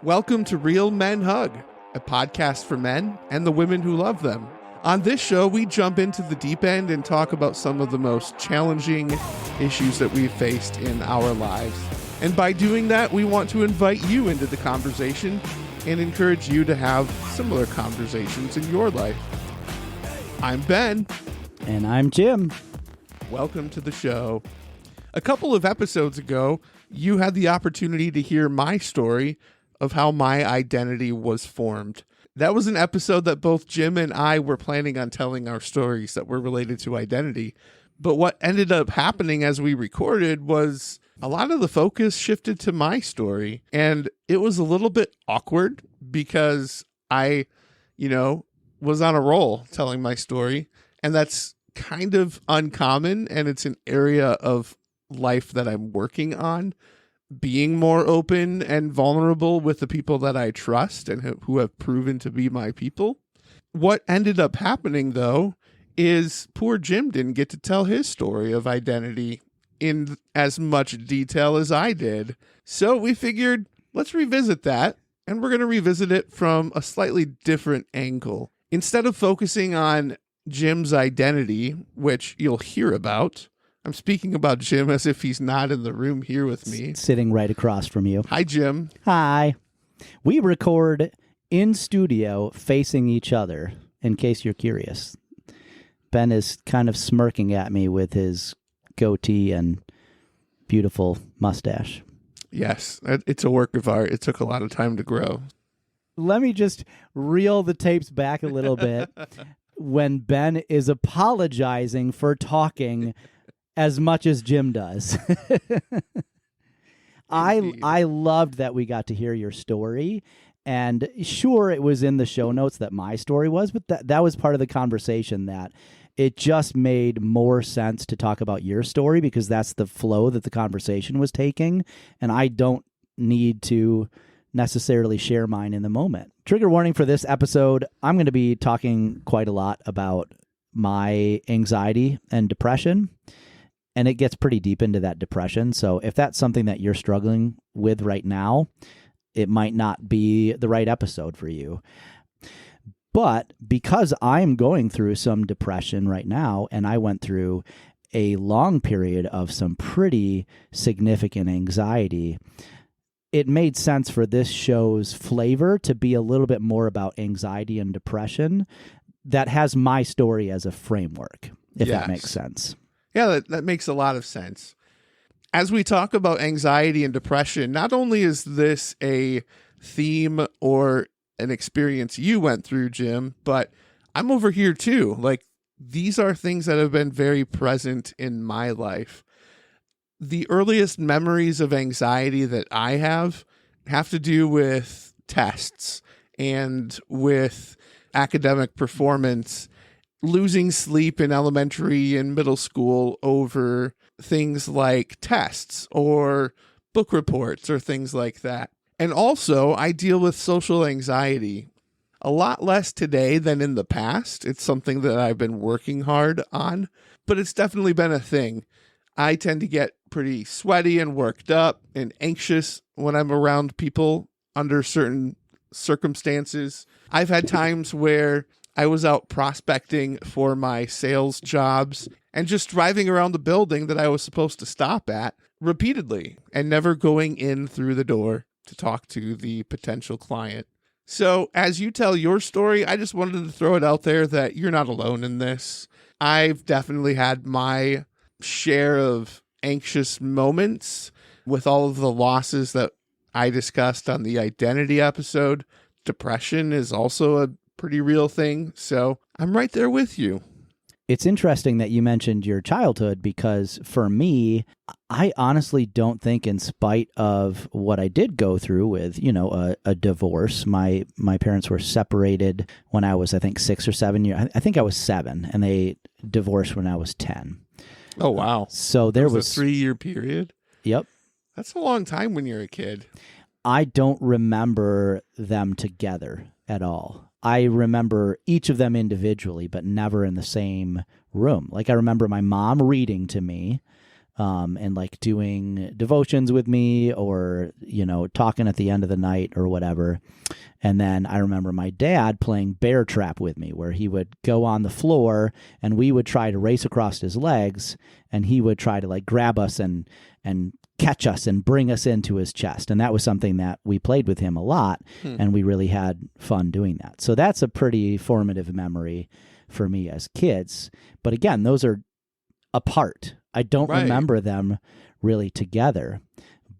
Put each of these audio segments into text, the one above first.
Welcome to Real Men Hug, a podcast for men and the women who love them. On this show, we jump into the deep end and talk about some of the most challenging issues that we've faced in our lives. And by doing that, we want to invite you into the conversation and encourage you to have similar conversations in your life. I'm Ben. And I'm Jim. Welcome to the show. A couple of episodes ago, you had the opportunity to hear my story of how my identity was formed. That was an episode that both Jim and I were planning on telling our stories that were related to identity. But what ended up happening as we recorded was a lot of the focus shifted to my story. And it was a little bit awkward because I, was on a roll telling my story. And that's kind of uncommon. And it's an area of life that I'm working on, being more open and vulnerable with the people that I trust and who have proven to be my people. What ended up happening, though, is poor Jim didn't get to tell his story of identity in as much detail as I did. So we figured, let's revisit that, and we're going to revisit it from a slightly different angle. Instead of focusing on Jim's identity, which you'll hear about, I'm speaking about Jim as if he's not in the room here with me. Sitting right across from you. Hi, Jim. Hi. We record in studio facing each other, in case you're curious. Ben is kind of smirking at me with his goatee and beautiful mustache. Yes, it's a work of art. It took a lot of time to grow. Let me just reel the tapes back a little bit when Ben is apologizing for talking as much as Jim does. I loved that we got to hear your story. And sure, it was in the show notes that my story was, but that was part of the conversation, that it just made more sense to talk about your story because that's the flow that the conversation was taking. And I don't need to necessarily share mine in the moment. Trigger warning for this episode, I'm going to be talking quite a lot about my anxiety and depression. And it gets pretty deep into that depression. So if that's something that you're struggling with right now, it might not be the right episode for you. But because I'm going through some depression right now, and I went through a long period of some pretty significant anxiety, it made sense for this show's flavor to be a little bit more about anxiety and depression that has my story as a framework, if that makes sense. Yeah, that makes a lot of sense. As we talk about anxiety and depression, not only is this a theme or an experience you went through, Jim, but I'm over here too. Like, these are things that have been very present in my life. The earliest memories of anxiety that I have to do with tests and with academic performance, losing sleep in elementary and middle school over things like tests or book reports or things like that. And also, I deal with social anxiety a lot less today than in the past. It's something that I've been working hard on, but it's definitely been a thing. I tend to get pretty sweaty and worked up and anxious when I'm around people under certain circumstances. I've had times where I was out prospecting for my sales jobs and just driving around the building that I was supposed to stop at repeatedly and never going in through the door to talk to the potential client. So as you tell your story, I just wanted to throw it out there that you're not alone in this. I've definitely had my share of anxious moments with all of the losses that I discussed on the identity episode. Depression is also a pretty real thing. So I'm right there with you. It's interesting that you mentioned your childhood because for me, I honestly don't think, in spite of what I did go through with, a divorce, my parents were separated when I was, I think, 6 or 7 years. I think I was 7, and they divorced when I was 10. Oh, wow. So there was a 3-year period. Yep. That's a long time when you're a kid. I don't remember them together at all. I remember each of them individually, but never in the same room. Like, I remember my mom reading to me and like doing devotions with me or, talking at the end of the night or whatever. And then I remember my dad playing bear trap with me, where he would go on the floor and we would try to race across his legs, and he would try to like grab us and catch us and bring us into his chest. And that was something that we played with him a lot, and we really had fun doing that. So that's a pretty formative memory for me as kids. But again, those are apart. I don't remember them really together.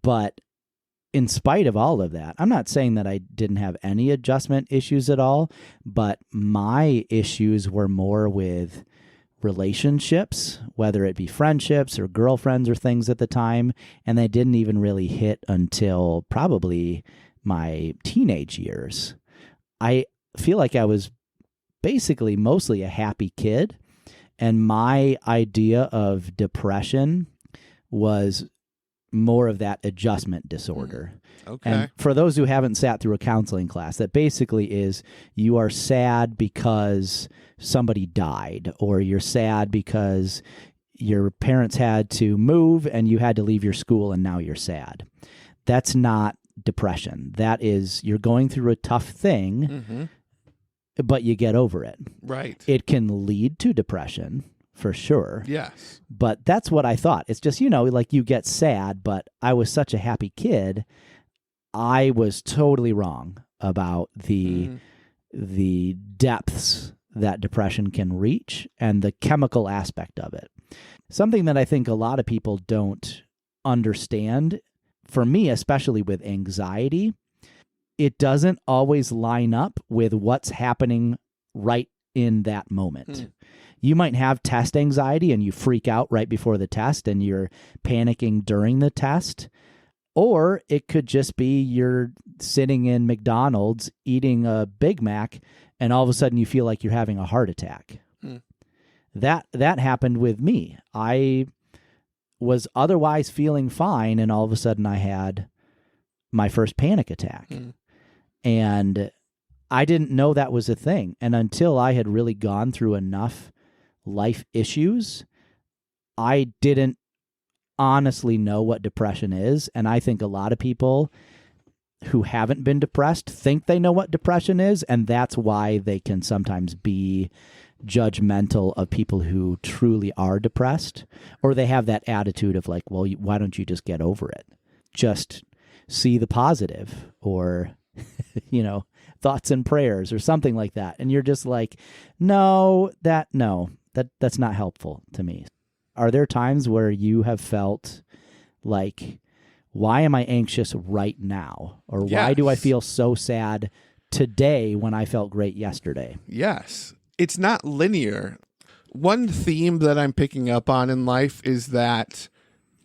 But in spite of all of that, I'm not saying that I didn't have any adjustment issues at all, but my issues were more with relationships, whether it be friendships or girlfriends or things at the time, and they didn't even really hit until probably my teenage years. I feel like I was basically mostly a happy kid, and my idea of depression was more of that adjustment disorder. Okay. And for those who haven't sat through a counseling class, that basically is you are sad because somebody died, or you're sad because your parents had to move and you had to leave your school and now you're sad. That's not depression. That is, you're going through a tough thing, but you get over it. Right. It can lead to depression, for sure. Yes. But that's what I thought. It's just, like you get sad, but I was such a happy kid. I was totally wrong about the depths that depression can reach and the chemical aspect of it. Something that I think a lot of people don't understand, for me, especially with anxiety, it doesn't always line up with what's happening right in that moment. You might have test anxiety and you freak out right before the test and you're panicking during the test. Or it could just be you're sitting in McDonald's eating a Big Mac and all of a sudden you feel like you're having a heart attack. That happened with me. I was otherwise feeling fine and all of a sudden I had my first panic attack. And I didn't know that was a thing. And until I had really gone through enough life issues, I didn't honestly know what depression is. And I think a lot of people who haven't been depressed think they know what depression is, and that's why they can sometimes be judgmental of people who truly are depressed, or they have that attitude of like, well, why don't you just get over it? Just see the positive, or thoughts and prayers or something like that. And you're just like, that's not helpful to me. Are there times where you have felt like, why am I anxious right now? Or why do I feel so sad today when I felt great yesterday? Yes. It's not linear. One theme that I'm picking up on in life is that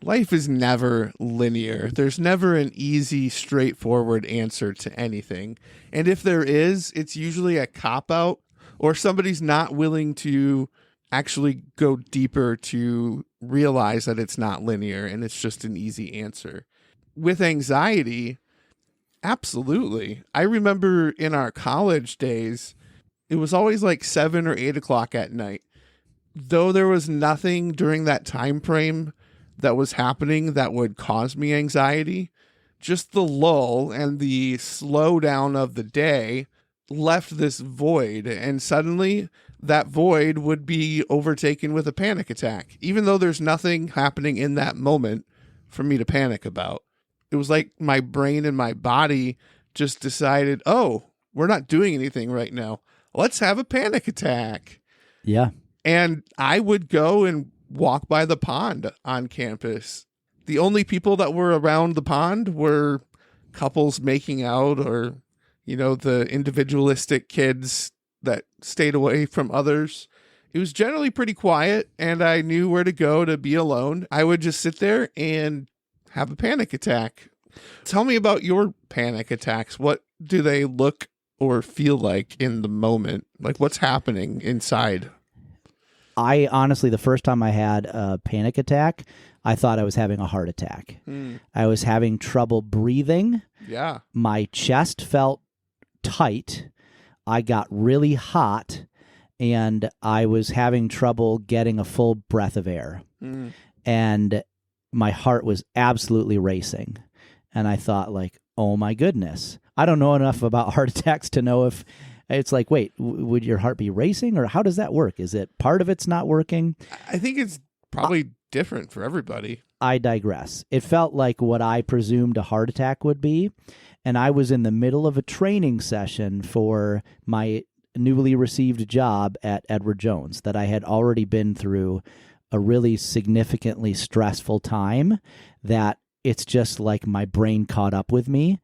life is never linear. There's never an easy, straightforward answer to anything. And if there is, it's usually a cop-out, or somebody's not willing to actually go deeper to realize that it's not linear and it's just an easy answer. With anxiety, absolutely. I remember in our college days, it was always like 7 or 8 o'clock at night. Though there was nothing during that time frame that was happening that would cause me anxiety, just the lull and the slowdown of the day left this void, and suddenly that void would be overtaken with a panic attack, even though there's nothing happening in that moment for me to panic about. It was like my brain and my body just decided, oh, we're not doing anything right now. Let's have a panic attack. Yeah. And I would go and walk by the pond on campus. The only people that were around the pond were couples making out, or, the individualistic kids that stayed away from others. It was generally pretty quiet, and I knew where to go to be alone. I would just sit there and have a panic attack. Tell me about your panic attacks. What do they look or feel like in the moment? Like, what's happening inside? I honestly, the first time I had a panic attack, I thought I was having a heart attack. I was having trouble breathing. Yeah. My chest felt tight. I got really hot, and I was having trouble getting a full breath of air. And my heart was absolutely racing. And I thought, like, oh my goodness. I don't know enough about heart attacks to know if it's like, wait, would your heart be racing, or how does that work? Is it part of it's not working? I think it's probably different for everybody. I digress. It felt like what I presumed a heart attack would be. And I was in the middle of a training session for my newly received job at Edward Jones that I had already been through a really significantly stressful time that it's just like my brain caught up with me.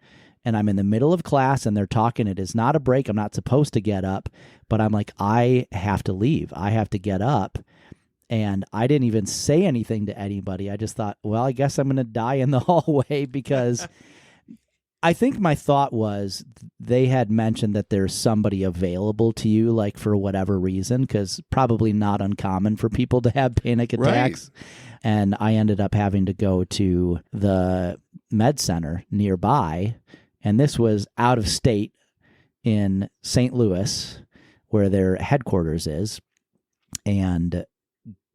And I'm in the middle of class and they're talking. It is not a break. I'm not supposed to get up, but I'm like, I have to leave. I have to get up. And I didn't even say anything to anybody. I just thought, well, I guess I'm going to die in the hallway because I think my thought was they had mentioned that there's somebody available to you, like for whatever reason, because probably not uncommon for people to have panic attacks. Right. And I ended up having to go to the med center nearby. And this was out of state in St. Louis, where their headquarters is, and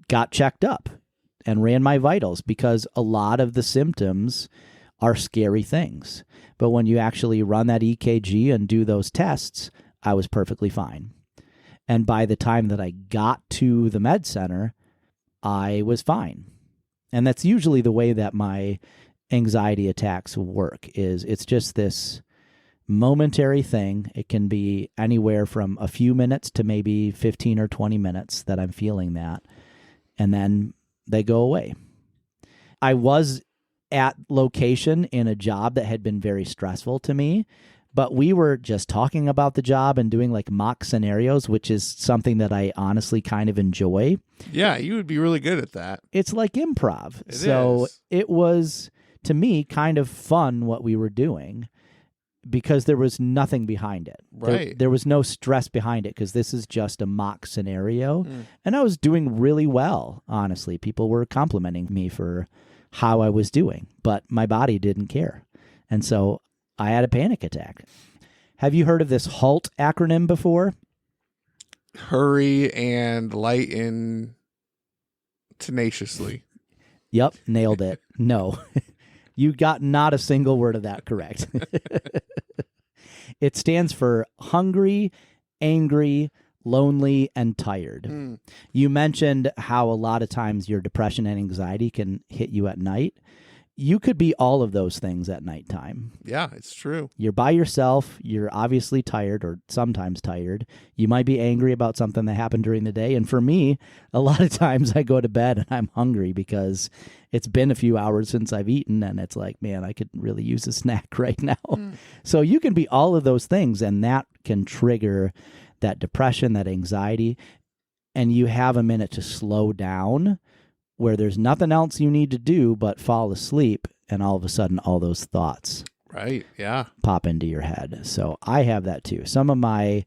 got checked up and ran my vitals because a lot of the symptoms are scary things. But when you actually run that EKG and do those tests, I was perfectly fine. And by the time that I got to the med center, I was fine. And that's usually the way that my anxiety attacks work, is it's just this momentary thing. It can be anywhere from a few minutes to maybe 15 or 20 minutes that I'm feeling that. And then they go away. I was at location in a job that had been very stressful to me, but we were just talking about the job and doing like mock scenarios, which is something that I honestly kind of enjoy. Yeah, you would be really good at that. It's like improv. So it was, to me, kind of fun what we were doing because there was nothing behind it. Right. There was no stress behind it because this is just a mock scenario. And I was doing really well, honestly. People were complimenting me for how I was doing, but my body didn't care. And so I had a panic attack. Have you heard of this HALT acronym before? Hurry and lighten tenaciously. Yep, nailed it. No, you got not a single word of that correct. It stands for hungry, angry, lonely, and tired. You mentioned how a lot of times your depression and anxiety can hit you at night. You could be all of those things at nighttime. Yeah, it's true. You're by yourself. You're obviously tired or sometimes tired. You might be angry about something that happened during the day. And for me, a lot of times I go to bed and I'm hungry because it's been a few hours since I've eaten. And it's like, man, I could really use a snack right now. So you can be all of those things, and that can trigger that depression, that anxiety. And you have a minute to slow down where there's nothing else you need to do but fall asleep, and all of a sudden all those thoughts pop into your head. So I have that too. Some of my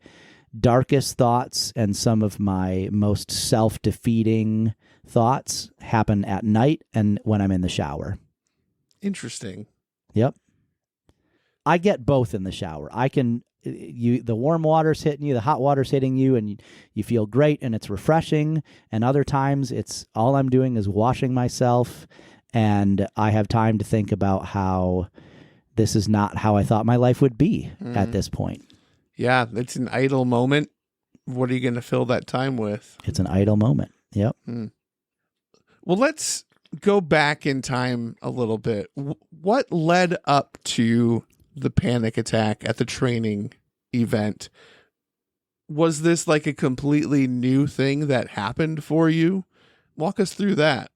darkest thoughts and some of my most self-defeating thoughts happen at night and when I'm in the shower. Interesting. Yep. I get both in the shower. The warm water's hitting you, the hot water's hitting you, and you feel great and it's refreshing. And other times it's all I'm doing is washing myself, and I have time to think about how this is not how I thought my life would be at this point. Yeah, it's an idle moment. What are you going to fill that time with? It's an idle moment. Yep. Well, let's go back in time a little bit. What led up to the panic attack at the training event? Was this like a completely new thing that happened for you? Walk us through that.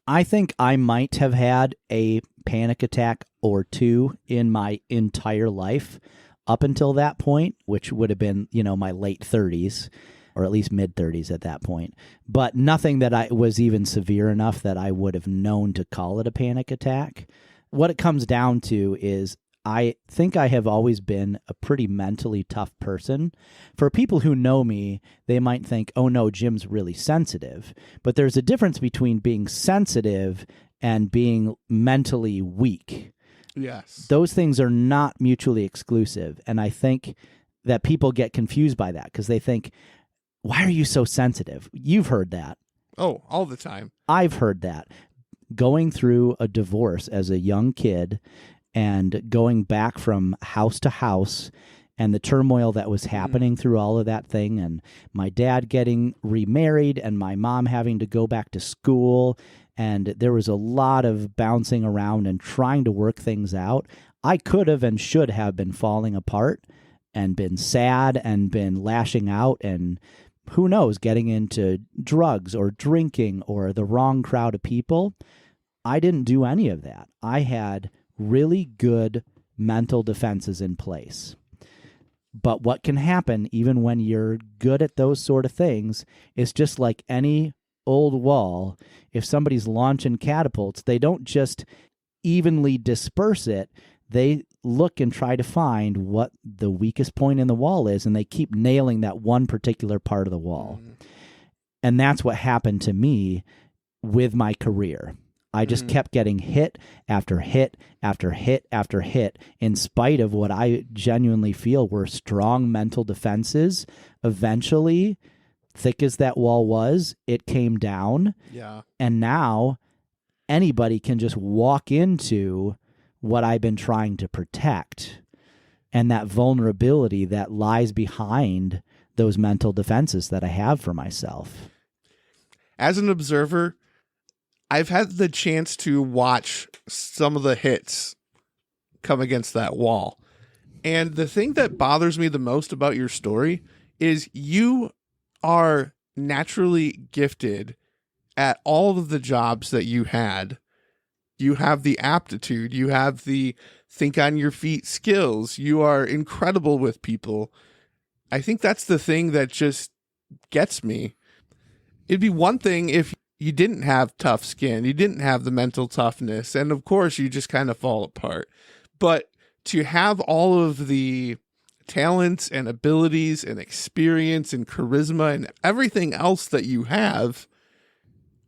I think I might have had a panic attack or two in my entire life up until that point, which would have been, my late 30s or at least mid 30s at that point. But nothing that I was even severe enough that I would have known to call it a panic attack. What it comes down to is I think I have always been a pretty mentally tough person. For people who know me, they might think, oh no, Jim's really sensitive. But there's a difference between being sensitive and being mentally weak. Yes. Those things are not mutually exclusive. And I think that people get confused by that because they think, why are you so sensitive? You've heard that. Oh, all the time. I've heard that. going through a divorce as a young kid and going back from house to house and the turmoil that was happening through all of that thing, and my dad getting remarried and my mom having to go back to school, and there was a lot of bouncing around and trying to work things out. I could have and should have been falling apart and been sad and been lashing out and who knows, getting into drugs or drinking or the wrong crowd of people. I didn't do any of that. I had really good mental defenses in place. But what can happen even when you're good at those sort of things is just like any old wall. If somebody's launching catapults, they don't just evenly disperse it. They look and try to find what the weakest point in the wall is, and they keep nailing that one particular part of the wall. And that's what happened to me with my career. I just kept getting hit after hit after hit after hit, in spite of what I genuinely feel were strong mental defenses. Eventually, thick as that wall was, it came down. Yeah. And now anybody can just walk into what I've been trying to protect, and that vulnerability that lies behind those mental defenses that I have for myself. As an observer, I've had the chance to watch some of the hits come against that wall. And the thing that bothers me the most about your story is you are naturally gifted at all of the jobs that you had. You have the aptitude, you have the think on your feet skills, you are incredible with people. I think that's the thing that just gets me. It'd be one thing if you didn't have tough skin, you didn't have the mental toughness, and of course you just kind of fall apart. But to have all of the talents and abilities and experience and charisma and everything else that you have,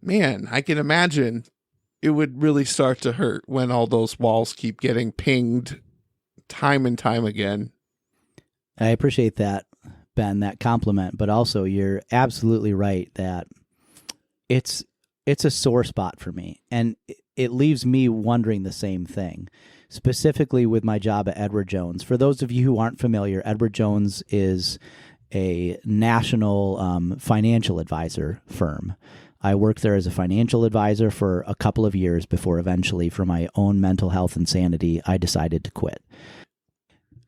man, I can imagine it would really start to hurt when all those walls keep getting pinged time and time again. I appreciate that, Ben, that compliment, but also you're absolutely right that it's a sore spot for me, and it leaves me wondering the same thing, specifically with my job at Edward Jones. For those of you who aren't familiar, Edward Jones is a national financial advisor firm. I worked there as a financial advisor for a couple of years before eventually, for my own mental health and sanity, I decided to quit.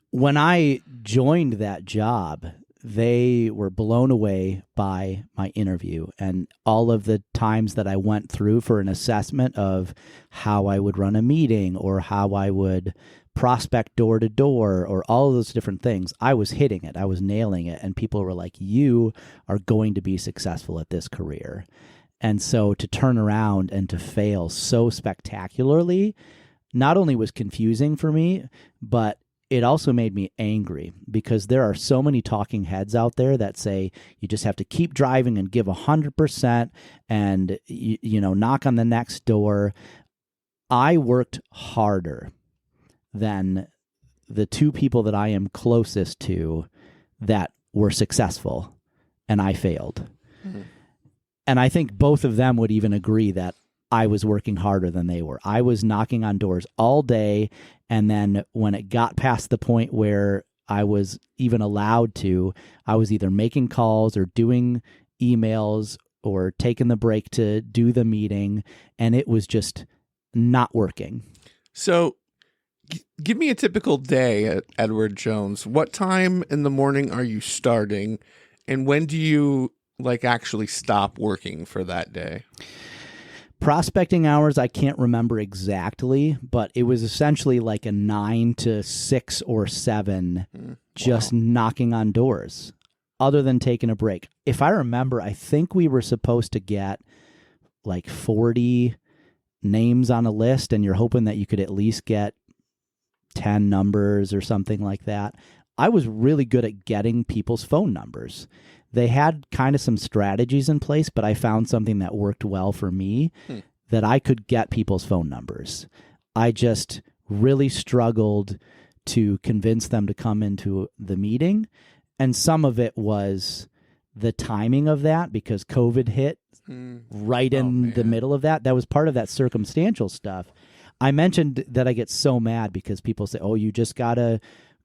When I joined that job, they were blown away by my interview and all of the times that I went through for an assessment of how I would run a meeting or how I would prospect door to door or all of those different things. I was hitting it. I was nailing it. And people were like, you are going to be successful at this career. And so to turn around and to fail so spectacularly not only was confusing for me, but it also made me angry, because there are so many talking heads out there that say you just have to keep driving and give 100% and, knock on the next door. I worked harder than the two people that I am closest to that were successful, and I failed. Mm-hmm. And I think both of them would even agree that I was working harder than they were. I was knocking on doors all day, and then when it got past the point where I was even allowed to, I was either making calls or doing emails or taking the break to do the meeting, and it was just not working. So give me a typical day at Edward Jones. What time in the morning are you starting, and when do you actually stop working for that day? Prospecting hours, I can't remember exactly, but it was essentially like a 9 to 6 or 7, just knocking on doors, other than taking a break. If I remember, I think we were supposed to get 40 names on a list, and you're hoping that you could at least get 10 numbers or something like that. I was really good at getting people's phone numbers. They had kind of some strategies in place, but I found something that worked well for me, that I could get people's phone numbers. I just really struggled to convince them to come into the meeting. And some of it was the timing of that, because COVID hit right in the middle of that. That was part of that circumstantial stuff. I mentioned that I get so mad because people say, oh, you just got to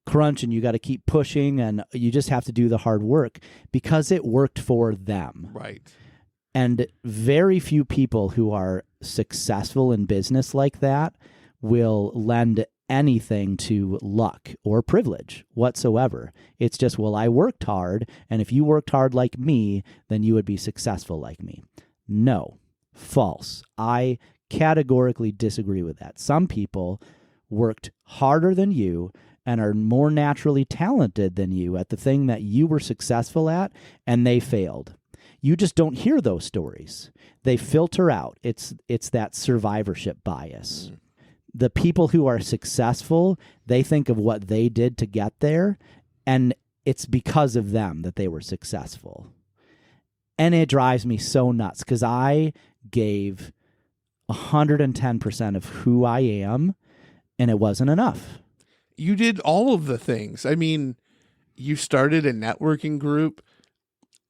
crunch and you got to keep pushing and you just have to do the hard work, because it worked for them. Right. And very few people who are successful in business like that will lend anything to luck or privilege whatsoever. It's just, well, I worked hard, and if you worked hard like me, then you would be successful like me. No, false. I categorically disagree with that. Some people worked harder than you and are more naturally talented than you at the thing that you were successful at, and they failed. You just don't hear those stories. They filter out. It's that survivorship bias. The people who are successful, they think of what they did to get there, and it's because of them that they were successful. And it drives me so nuts, because I gave 110% of who I am, and it wasn't enough. You did all of the things. I mean, you started a networking group.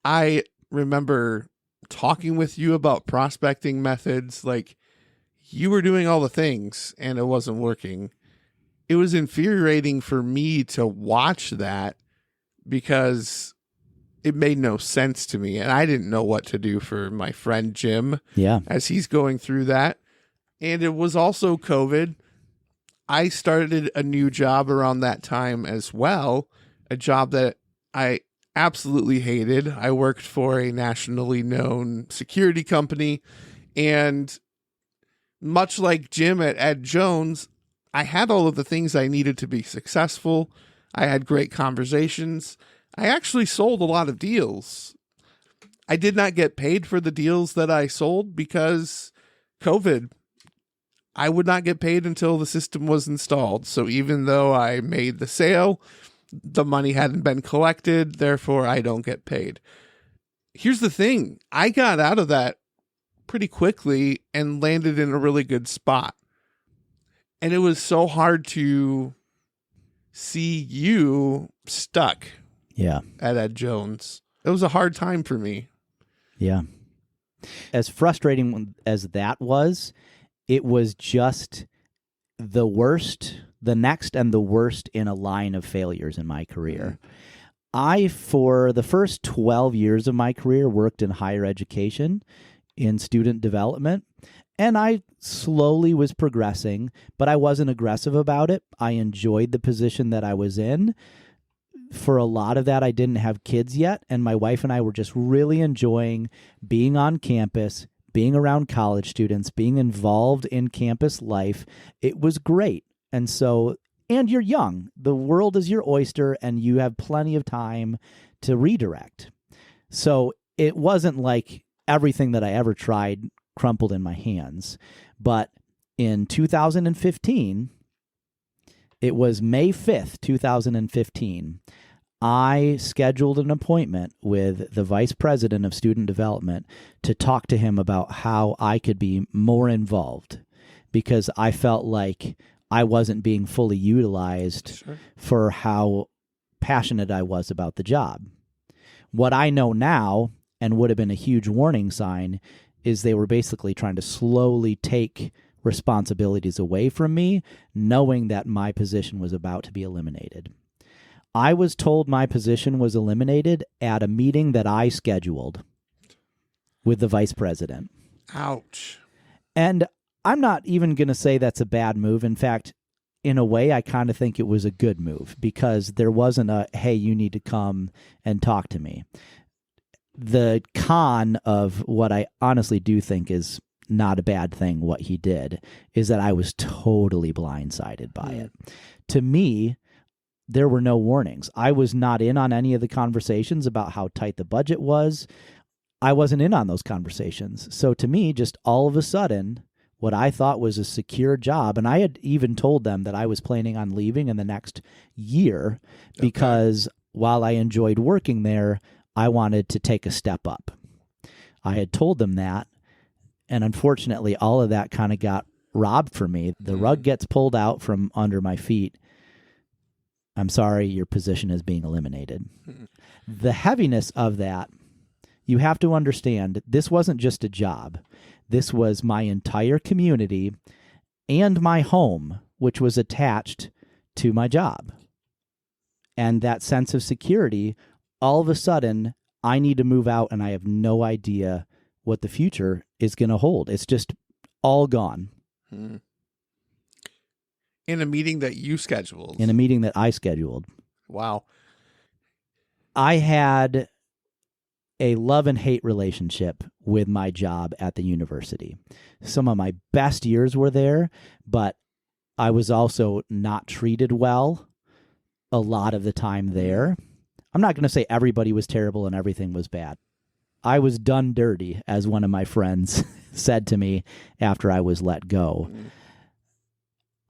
I remember talking with you about prospecting methods. Like, you were doing all the things and it wasn't working. It was infuriating for me to watch that, because it made no sense to me. And I didn't know what to do for my friend Jim as he's going through that. And it was also COVID. I started a new job around that time as well, a job that I absolutely hated. I worked for a nationally known security company, and much like Jim at Ed Jones, I had all of the things I needed to be successful. I had great conversations. I actually sold a lot of deals. I did not get paid for the deals that I sold because COVID. I would not get paid until the system was installed. So even though I made the sale, the money hadn't been collected, therefore I don't get paid. Here's the thing. I got out of that pretty quickly and landed in a really good spot. And it was so hard to see you stuck at Ed Jones. It was a hard time for me. Yeah. As frustrating as that was, it was just the worst, the next and the worst in a line of failures in my career. I, for the first 12 years of my career, worked in higher education, in student development, and I slowly was progressing, but I wasn't aggressive about it. I enjoyed the position that I was in. For a lot of that, I didn't have kids yet, and my wife and I were just really enjoying being on campus, being around college students, being involved in campus life. It was great. And you're young. The world is your oyster, and you have plenty of time to redirect. So it wasn't like everything that I ever tried crumpled in my hands. But in 2015, it was May 5th, 2015, I scheduled an appointment with the vice president of student development to talk to him about how I could be more involved, because I felt like I wasn't being fully utilized for how passionate I was about the job. What I know now, and would have been a huge warning sign, is they were basically trying to slowly take responsibilities away from me, knowing that my position was about to be eliminated. I was told my position was eliminated at a meeting that I scheduled with the vice president. Ouch. And I'm not even going to say that's a bad move. In fact, in a way, I kind of think it was a good move, because there wasn't a, hey, you need to come and talk to me. The con of what I honestly do think is not a bad thing, what he did, is that I was totally blindsided by it. To me, there were no warnings. I was not in on any of the conversations about how tight the budget was. I wasn't in on those conversations. So to me, just all of a sudden, what I thought was a secure job, and I had even told them that I was planning on leaving in the next year, because while I enjoyed working there, I wanted to take a step up. I had told them that, and unfortunately, all of that kind of got robbed from me. The rug gets pulled out from under my feet. I'm sorry, your position is being eliminated. The heaviness of that You have to understand, this wasn't just a job. This was my entire community and my home, which was attached to my job. And that sense of security, all of a sudden, I need to move out and I have no idea what the future is going to hold. It's just all gone. In a meeting that you scheduled. In a meeting that I scheduled. Wow. I had a love and hate relationship with my job at the university. Some of my best years were there, but I was also not treated well a lot of the time there. I'm not going to say everybody was terrible and everything was bad. I was done dirty, as one of my friends said to me after I was let go.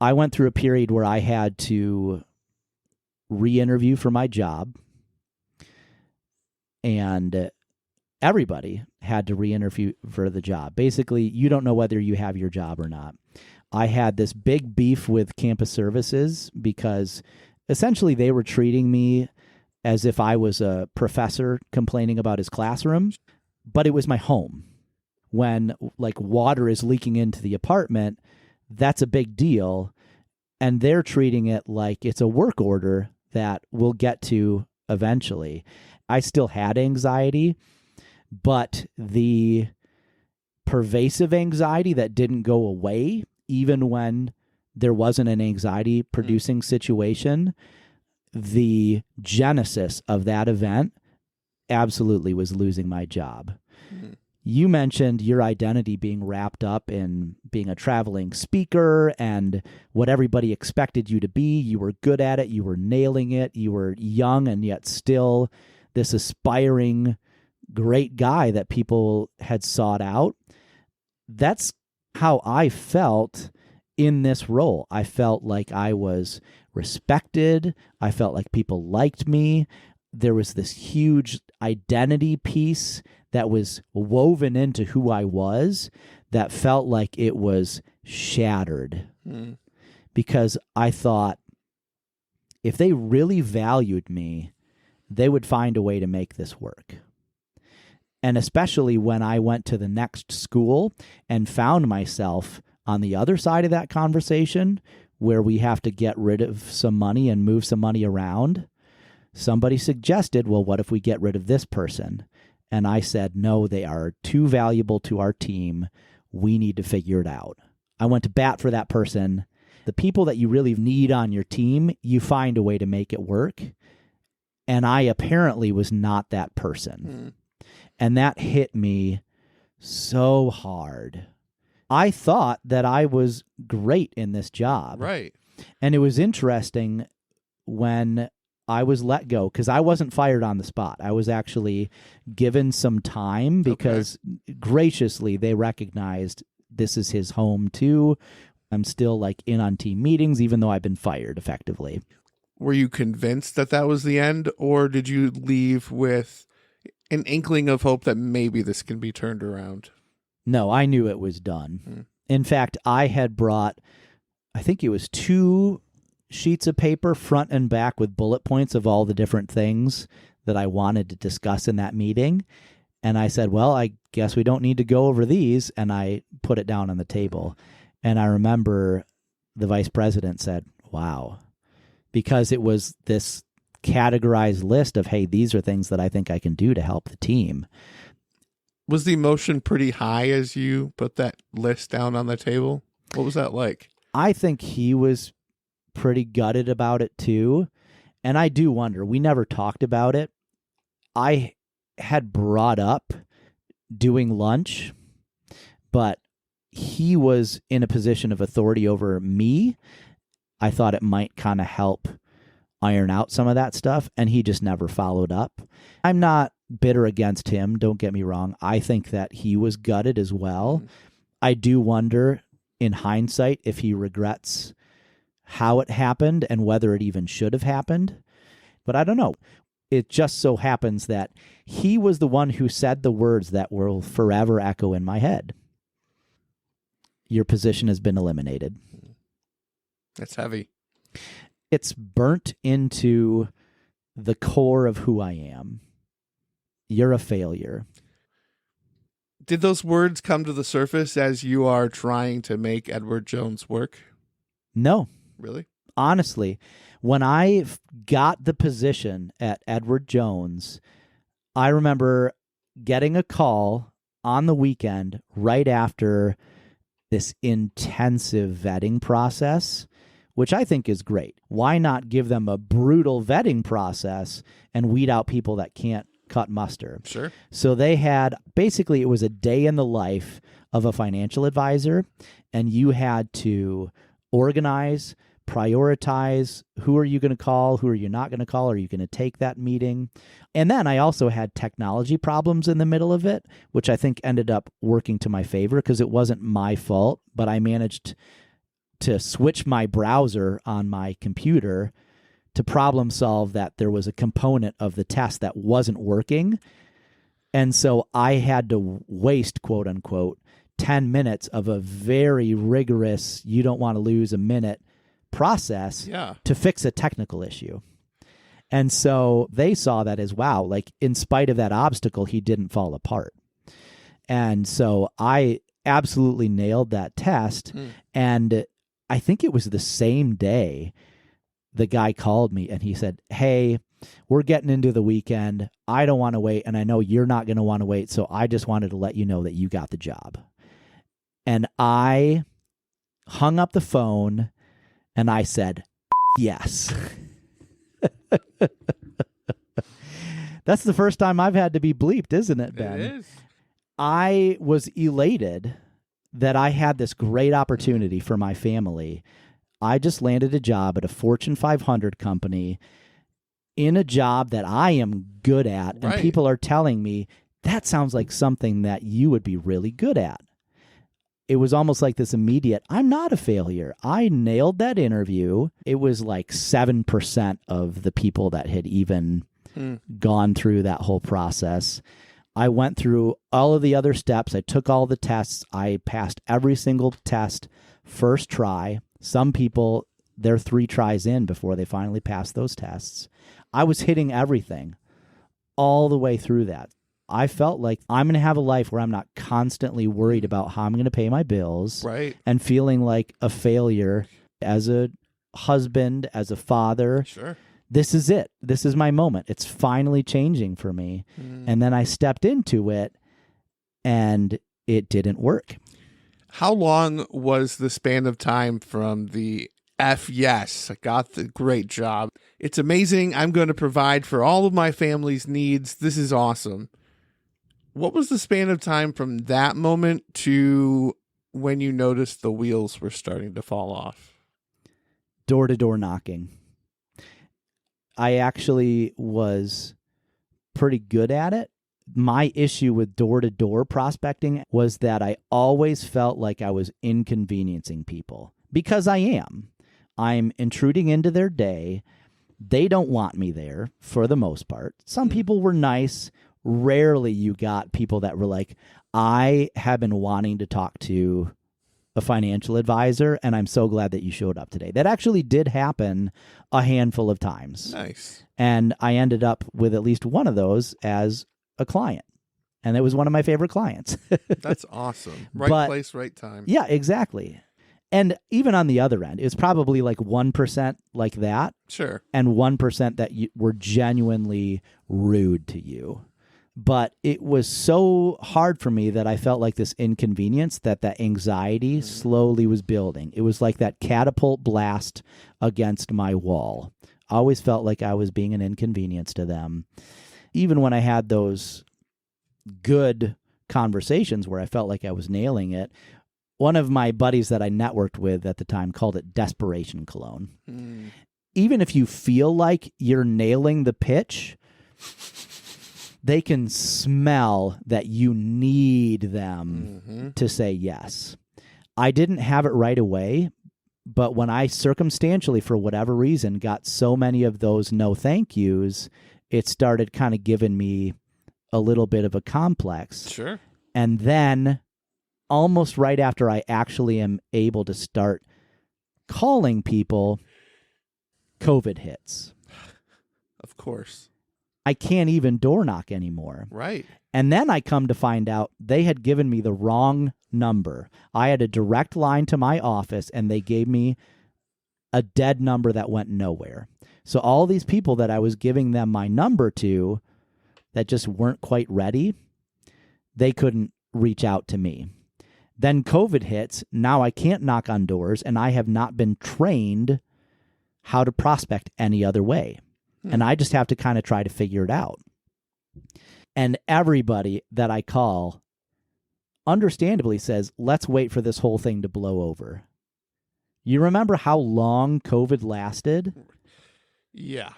I went through a period where I had to re-interview for my job, and everybody had to re-interview for the job. Basically, you don't know whether you have your job or not. I had this big beef with campus services because essentially they were treating me as if I was a professor complaining about his classroom, but it was my home. When like water is leaking into the apartment, that's a big deal, and they're treating it like it's a work order that we'll get to eventually. I still had anxiety, but the pervasive anxiety that didn't go away, even when there wasn't an anxiety-producing situation, the genesis of that event absolutely was losing my job. You mentioned your identity being wrapped up in being a traveling speaker and what everybody expected you to be. You were good at it. You were nailing it. You were young and yet still this aspiring great guy that people had sought out. That's how I felt in this role. I felt like I was respected. I felt like people liked me. There was this huge identity piece that was woven into who I was that felt like it was shattered. Because I thought, if they really valued me, they would find a way to make this work. And especially when I went to the next school and found myself on the other side of that conversation where we have to get rid of some money and move some money around, somebody suggested, well, what if we get rid of this person? And I said, no, they are too valuable to our team. We need to figure it out. I went to bat for that person. The people that you really need on your team, you find a way to make it work. And I apparently was not that person. And that hit me so hard. I thought that I was great in this job. Right. And it was interesting when I was let go, because I wasn't fired on the spot. I was actually given some time because graciously they recognized this is his home too. I'm still like in on team meetings, even though I've been fired effectively. Were you convinced that that was the end, or did you leave with an inkling of hope that maybe this can be turned around? No, I knew it was done. In fact, I had brought, I think it was 2 sheets of paper, front and back, with bullet points of all the different things that I wanted to discuss in that meeting. And I said, well, I guess we don't need to go over these. And I put it down on the table. And I remember the vice president said, wow, because it was this categorized list of, hey, these are things that I think I can do to help the team. Was the emotion pretty high as you put that list down on the table? What was that like? I think he was pretty gutted about it too. And I do wonder, we never talked about it. I had brought up doing lunch, but he was in a position of authority over me. I thought it might kind of help iron out some of that stuff, and he just never followed up. I'm not bitter against him, don't get me wrong. I think that he was gutted as well. I do wonder, in hindsight, if he regrets how it happened and whether it even should have happened. But I don't know. It just so happens that he was the one who said the words that will forever echo in my head. Your position has been eliminated. That's heavy. It's burnt into the core of who I am. You're a failure. Did those words come to the surface as you are trying to make Edward Jones work? No. Really? Honestly, when I got the position at Edward Jones, I remember getting a call on the weekend right after this intensive vetting process, which I think is great. Why not give them a brutal vetting process and weed out people that can't cut mustard? Sure. So they had, basically it was a day in the life of a financial advisor, and you had to organize, prioritize, who are you going to call, who are you not going to call, are you going to take that meeting? And then I also had technology problems in the middle of it, which I think ended up working to my favor because it wasn't my fault, but I managed to switch my browser on my computer to problem solve that there was a component of the test that wasn't working. And so I had to waste, quote unquote, 10 minutes of a very rigorous, you don't want to lose a minute process to fix a technical issue. And so they saw that as, wow, like in spite of that obstacle, he didn't fall apart. And so I absolutely nailed that test. And I think it was the same day the guy called me and he said, hey, we're getting into the weekend. I don't want to wait. And I know you're not going to want to wait. So I just wanted to let you know that you got the job. And I hung up the phone and I said, yes. That's the first time I've had to be bleeped, isn't it, Ben? It is. I was elated that I had this great opportunity for my family. I just landed a job at a Fortune 500 company in a job that I am good at. And people are telling me, that sounds like something that you would be really good at. It was almost like this immediate, I'm not a failure. I nailed that interview. It was like 7% of the people that had even gone through that whole process. I went through all of the other steps. I took all the tests. I passed every single test first try. Some people, they're 3 tries in before they finally pass those tests. I was hitting everything all the way through that. I felt like I'm going to have a life where I'm not constantly worried about how I'm going to pay my bills and feeling like a failure as a husband, as a father. Sure. This is it. This is my moment. It's finally changing for me. And then I stepped into it and it didn't work. How long was the span of time from the F yes, I got the great job, it's amazing, I'm going to provide for all of my family's needs, this is awesome? What was the span of time from that moment to when you noticed the wheels were starting to fall off? Door-to-door knocking. I actually was pretty good at it. My issue with door-to-door prospecting was that I always felt like I was inconveniencing people because I am. I'm intruding into their day. They don't want me there for the most part. Some people were nice. Rarely you got people that were like, I have been wanting to talk to a financial advisor, and I'm so glad that you showed up today. That actually did happen a handful of times. Nice. And I ended up with at least one of those as a client. And it was one of my favorite clients. That's awesome. Right place, right time. Yeah, exactly. And even on the other end, it's probably like 1% like that. Sure. And 1% that were genuinely rude to you. But it was so hard for me that I felt like this inconvenience, that anxiety slowly was building. It was like that catapult blast against my wall. I always felt like I was being an inconvenience to them. Even when I had those good conversations where I felt like I was nailing it, one of my buddies that I networked with at the time called it desperation cologne. Even if you feel like you're nailing the pitch, they can smell that you need them to say yes. I didn't have it right away, but when I circumstantially, for whatever reason, got so many of those no thank yous, it started kind of giving me a little bit of a complex. Sure. And then almost right after I actually am able to start calling people, COVID hits. Of course. I can't even door knock anymore. Right. And then I come to find out they had given me the wrong number. I had a direct line to my office, and they gave me a dead number that went nowhere. So all these people that I was giving them my number to that just weren't quite ready, they couldn't reach out to me. Then COVID hits. Now I can't knock on doors, and I have not been trained how to prospect any other way. And I just have to kind of try to figure it out. And everybody that I call understandably says, let's wait for this whole thing to blow over. You remember how long COVID lasted? Yeah.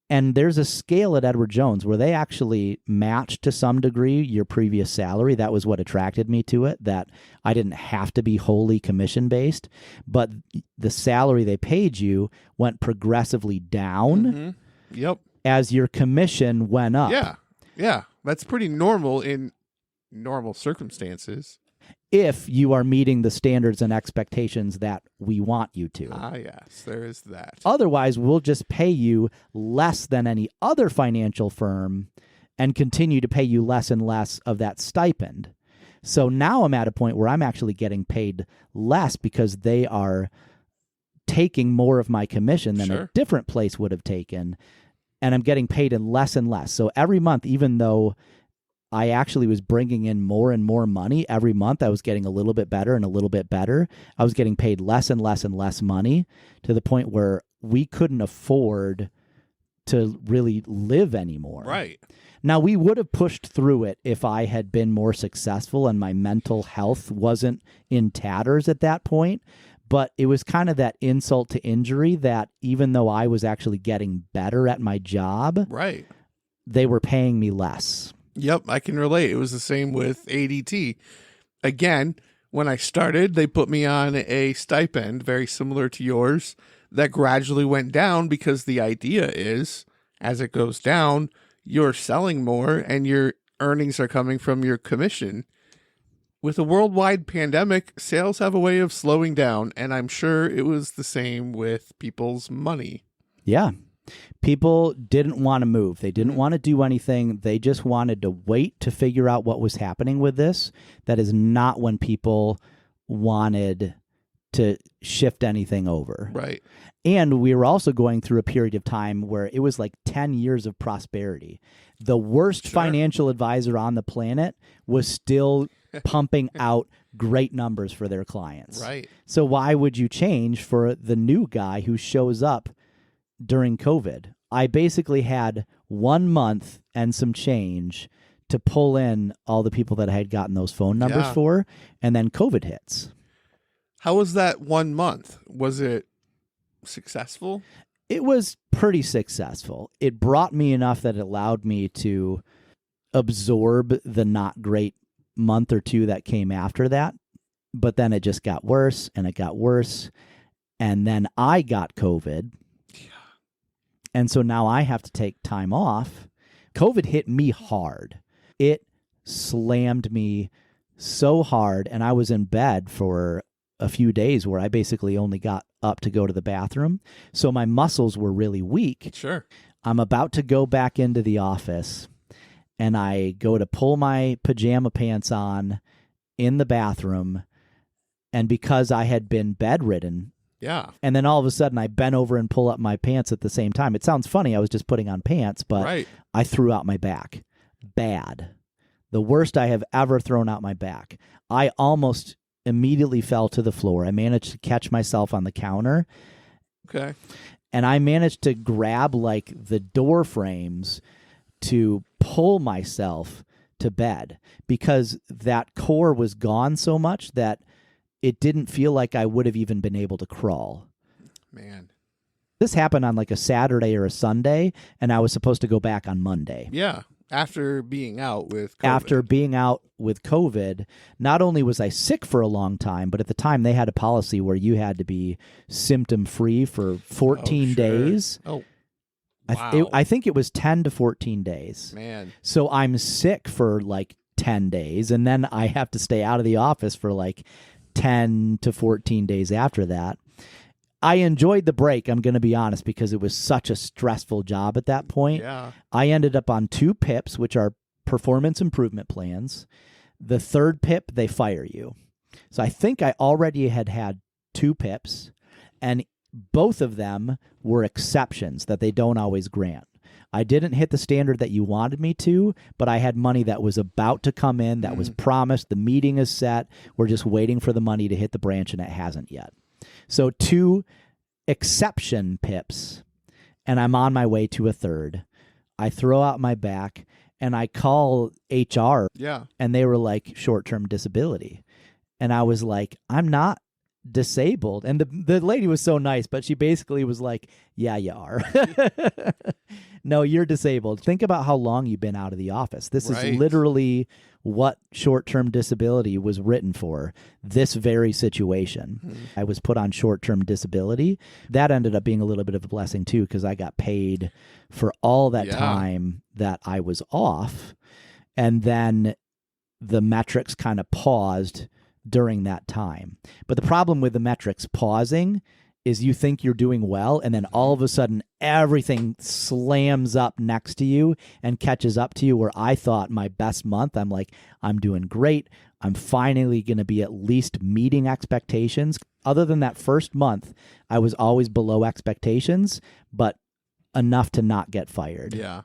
And there's a scale at Edward Jones where they actually match to some degree your previous salary. That was what attracted me to it, that I didn't have to be wholly commission-based, but the salary they paid you went progressively down as your commission went up. Yeah. Yeah. That's pretty normal in normal circumstances. If you are meeting the standards and expectations that we want you to. Ah, yes, there is that. Otherwise, we'll just pay you less than any other financial firm and continue to pay you less and less of that stipend. So now I'm at a point where I'm actually getting paid less because they are taking more of my commission than a different place would have taken, and I'm getting paid in less and less. So every month, even though I actually was bringing in more and more money every month, I was getting a little bit better and a little bit better. I was getting paid less and less and less money to the point where we couldn't afford to really live anymore. Right. Now, we would have pushed through it if I had been more successful and my mental health wasn't in tatters at that point. But it was kind of that insult to injury that even though I was actually getting better at my job, right, they were paying me less. Yep, I can relate. It was the same with ADT. Again, when I started, they put me on a stipend very similar to yours that gradually went down because the idea is as it goes down, you're selling more and your earnings are coming from your commission. With a worldwide pandemic, sales have a way of slowing down, and I'm sure it was the same with people's money. Yeah. People didn't want to move. They didn't want to do anything. They just wanted to wait to figure out what was happening with this. That is not when people wanted to shift anything over. Right. And we were also going through a period of time where it was like 10 years of prosperity. The worst financial advisor on the planet was still pumping out great numbers for their clients. Right. So why would you change for the new guy who shows up during COVID? I basically had 1 month and some change to pull in all the people that I had gotten those phone numbers for, and then COVID hits. How was that 1 month? Was it successful? It was pretty successful. It brought me enough that it allowed me to absorb the not great month or two that came after that. But then it just got worse and it got worse. And then I got COVID. And so now I have to take time off. COVID hit me hard. It slammed me so hard. And I was in bed for a few days where I basically only got up to go to the bathroom. So my muscles were really weak. Sure. I'm about to go back into the office and I go to pull my pajama pants on in the bathroom. And because I had been bedridden, and then all of a sudden I bent over and pull up my pants at the same time. It sounds funny. I was just putting on pants, but I threw out my back. Bad. The worst I have ever thrown out my back. I almost immediately fell to the floor. I managed to catch myself on the counter. Okay. And I managed to grab like the door frames to pull myself to bed because that core was gone so much that it didn't feel like I would have even been able to crawl. Man. This happened on like a Saturday or a Sunday, and I was supposed to go back on Monday. Yeah. After being out with COVID. After being out with COVID, not only was I sick for a long time, but at the time they had a policy where you had to be symptom-free for 14 days. Oh, wow. I think it was 10 to 14 days. Man. So I'm sick for like 10 days, and then I have to stay out of the office for like 10 to 14 days after that. I enjoyed the break, I'm going to be honest, because it was such a stressful job at that point. Yeah. I ended up on 2 PIPs, which are performance improvement plans. The 3rd PIP, they fire you. So I think I already had 2 PIPs, and both of them were exceptions that they don't always grant. I didn't hit the standard that you wanted me to, but I had money that was about to come in, that was promised. The meeting is set. We're just waiting for the money to hit the branch, and it hasn't yet. So 2 exception PIPs, and I'm on my way to a 3rd. I throw out my back, and I call HR, and they were like, short-term disability. And I was like, I'm not disabled. And the lady was so nice, but she basically was like, yeah, you are. No, you're disabled. Think about how long you've been out of the office. This is literally what short-term disability was written for, this very situation. I was put on short-term disability. That ended up being a little bit of a blessing too, because I got paid for all that time that I was off. And then the metrics kind of paused during that time. But the problem with the metrics pausing is you think you're doing well, and then all of a sudden everything slams up next to you and catches up to you, where I thought my best month, I'm like, I'm doing great. I'm finally going to be at least meeting expectations. Other than that first month, I was always below expectations, but enough to not get fired. Yeah.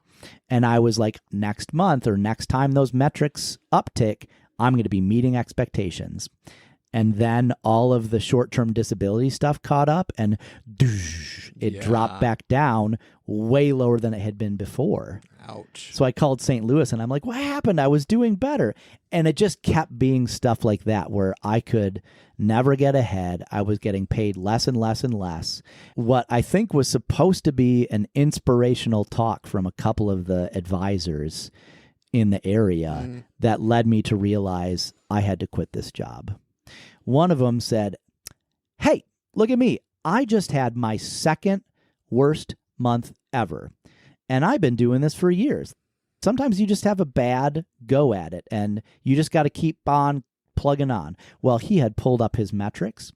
And I was like, next month or next time those metrics uptick, I'm going to be meeting expectations. And then all of the short-term disability stuff caught up, and it dropped back down way lower than it had been before. Ouch. So I called St. Louis, and I'm like, what happened? I was doing better. And it just kept being stuff like that, where I could never get ahead. I was getting paid less and less and less. What I think was supposed to be an inspirational talk from a couple of the advisors in the area that led me to realize I had to quit this job. One of them said, hey, look at me. I just had my 2nd worst month ever. And I've been doing this for years. Sometimes you just have a bad go at it, and you just got to keep on plugging on. Well, he had pulled up his metrics.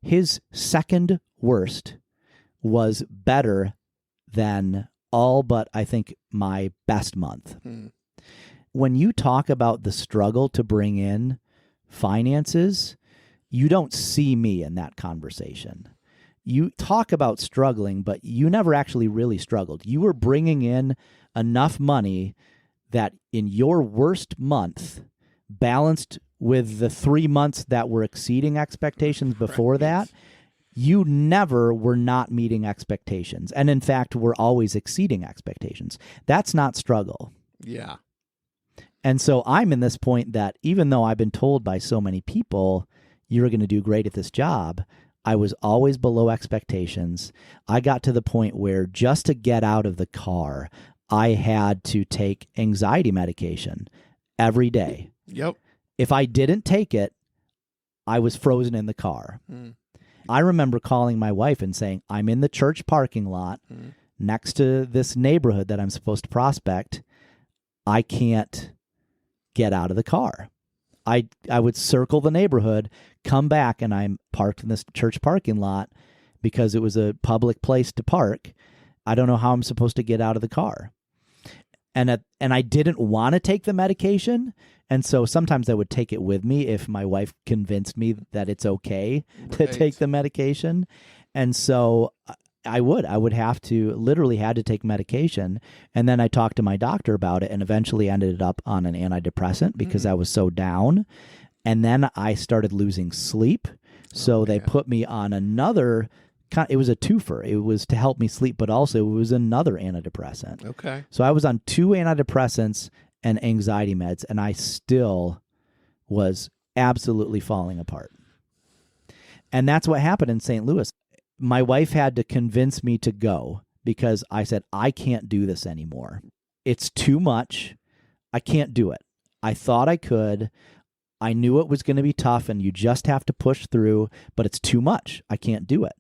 His 2nd worst was better than all but, I think, my best month. When you talk about the struggle to bring in finances, you don't see me in that conversation. You talk about struggling, but you never actually really struggled. You were bringing in enough money that in your worst month, balanced with the 3 months that were exceeding expectations before that, you never were not meeting expectations. And in fact, were always exceeding expectations. That's not struggle. Yeah. And so I'm in this point that even though I've been told by so many people, you're going to do great at this job, I was always below expectations. I got to the point where just to get out of the car, I had to take anxiety medication every day. Yep. If I didn't take it, I was frozen in the car. I remember calling my wife and saying, I'm in the church parking lot next to this neighborhood that I'm supposed to prospect. I can't get out of the car. I would circle the neighborhood, come back, and I'm parked in this church parking lot because it was a public place to park. I don't know how I'm supposed to get out of the car. And I didn't want to take the medication, and so sometimes I would take it with me if my wife convinced me that it's okay to take the medication. And so I would have to, literally had to take medication. And then I talked to my doctor about it and eventually ended up on an antidepressant because I was so down. And then I started losing sleep. So they put me on another, it was a twofer. It was to help me sleep, but also it was another antidepressant. Okay. So I was on 2 antidepressants and anxiety meds, and I still was absolutely falling apart. And that's what happened in St. Louis. My wife had to convince me to go because I said, I can't do this anymore. It's too much. I can't do it. I thought I could. I knew it was going to be tough and you just have to push through, but it's too much. I can't do it.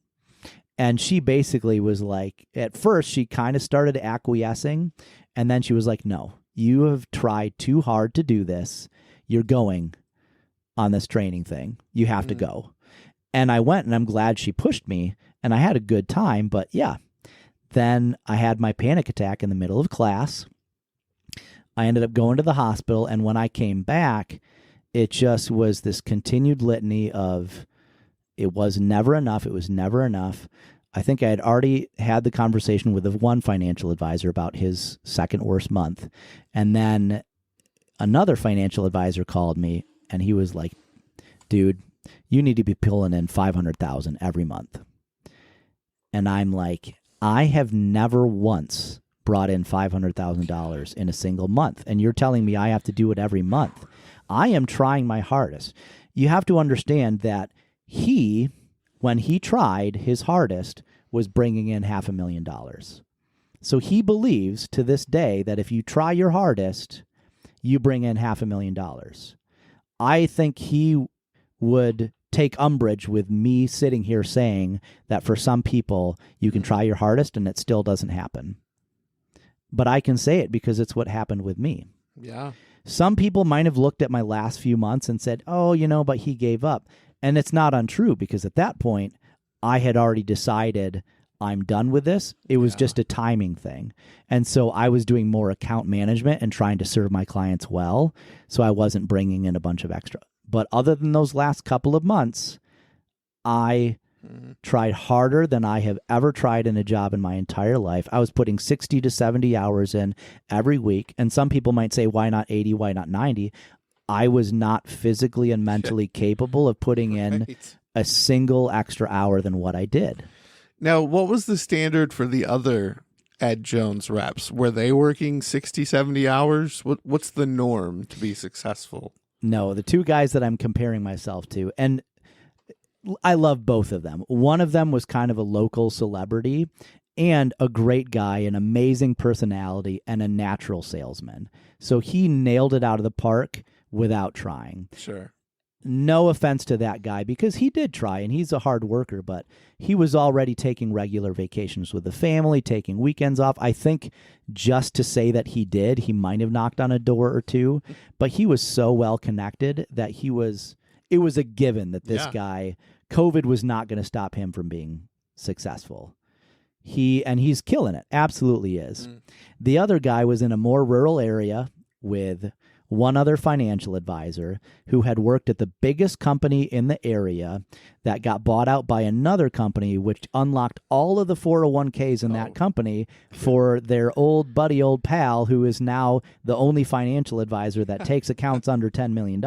And she basically was like, at first she kind of started acquiescing, and then she was like, no, you have tried too hard to do this. You're going on this training thing. You have to go. And I went, and I'm glad she pushed me. And I had a good time, but yeah. Then I had my panic attack in the middle of class. I ended up going to the hospital, and when I came back, it just was this continued litany of it was never enough. It was never enough. I think I had already had the conversation with the one financial advisor about his second worst month. And then another financial advisor called me, and he was like, dude, you need to be pulling in $500,000 every month. And I'm like, I have never once brought in $500,000 in a single month. And you're telling me I have to do it every month. I am trying my hardest. You have to understand that he, when he tried his hardest, was bringing in $500,000. So he believes to this day that if you try your hardest, you bring in $500,000. I think he would take umbrage with me sitting here saying that for some people, you can try your hardest and it still doesn't happen. But I can say it because it's what happened with me. Yeah. Some people might have looked at my last few months and said, oh, but he gave up. And it's not untrue because at that point, I had already decided I'm done with this. It was just a timing thing. And so I was doing more account management and trying to serve my clients well. So I wasn't bringing in a bunch of extra. But other than those last couple of months, I tried harder than I have ever tried in a job in my entire life. I was putting 60 to 70 hours in every week. And some people might say, why not 80? Why not 90? I was not physically and mentally capable of putting in a single extra hour than what I did. Now, what was the standard for the other Ed Jones reps? Were they working 60, 70 hours? What's the norm to be successful? No, the two guys that I'm comparing myself to, and I love both of them. One of them was kind of a local celebrity and a great guy, an amazing personality, and a natural salesman. So he nailed it out of the park without trying. Sure. No offense to that guy because he did try and he's a hard worker, but he was already taking regular vacations with the family, taking weekends off. I think just to say that he did, he might have knocked on a door or two, but he was so well connected that it was a given that this guy, COVID was not going to stop him from being successful. He's killing it. Absolutely is. The other guy was in a more rural area with one other financial advisor who had worked at the biggest company in the area that got bought out by another company, which unlocked all of the 401ks in that company for their old pal, who is now the only financial advisor that takes accounts under $10 million.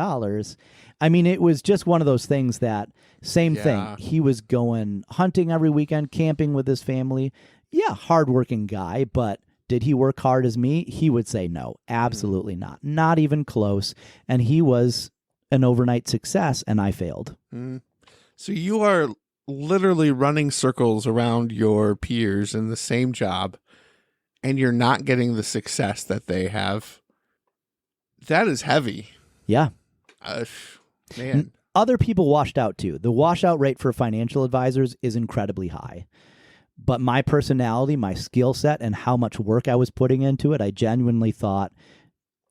I mean, it was just one of those things that same thing. He was going hunting every weekend, camping with his family. Yeah, hardworking guy, but did he work hard as me? He would say no, absolutely not. Not even close. And he was an overnight success, and I failed. So you are literally running circles around your peers in the same job, and you're not getting the success that they have. That is heavy. Yeah. Man. Other people washed out too. The washout rate for financial advisors is incredibly high. But my personality, my skill set, and how much work I was putting into it, I genuinely thought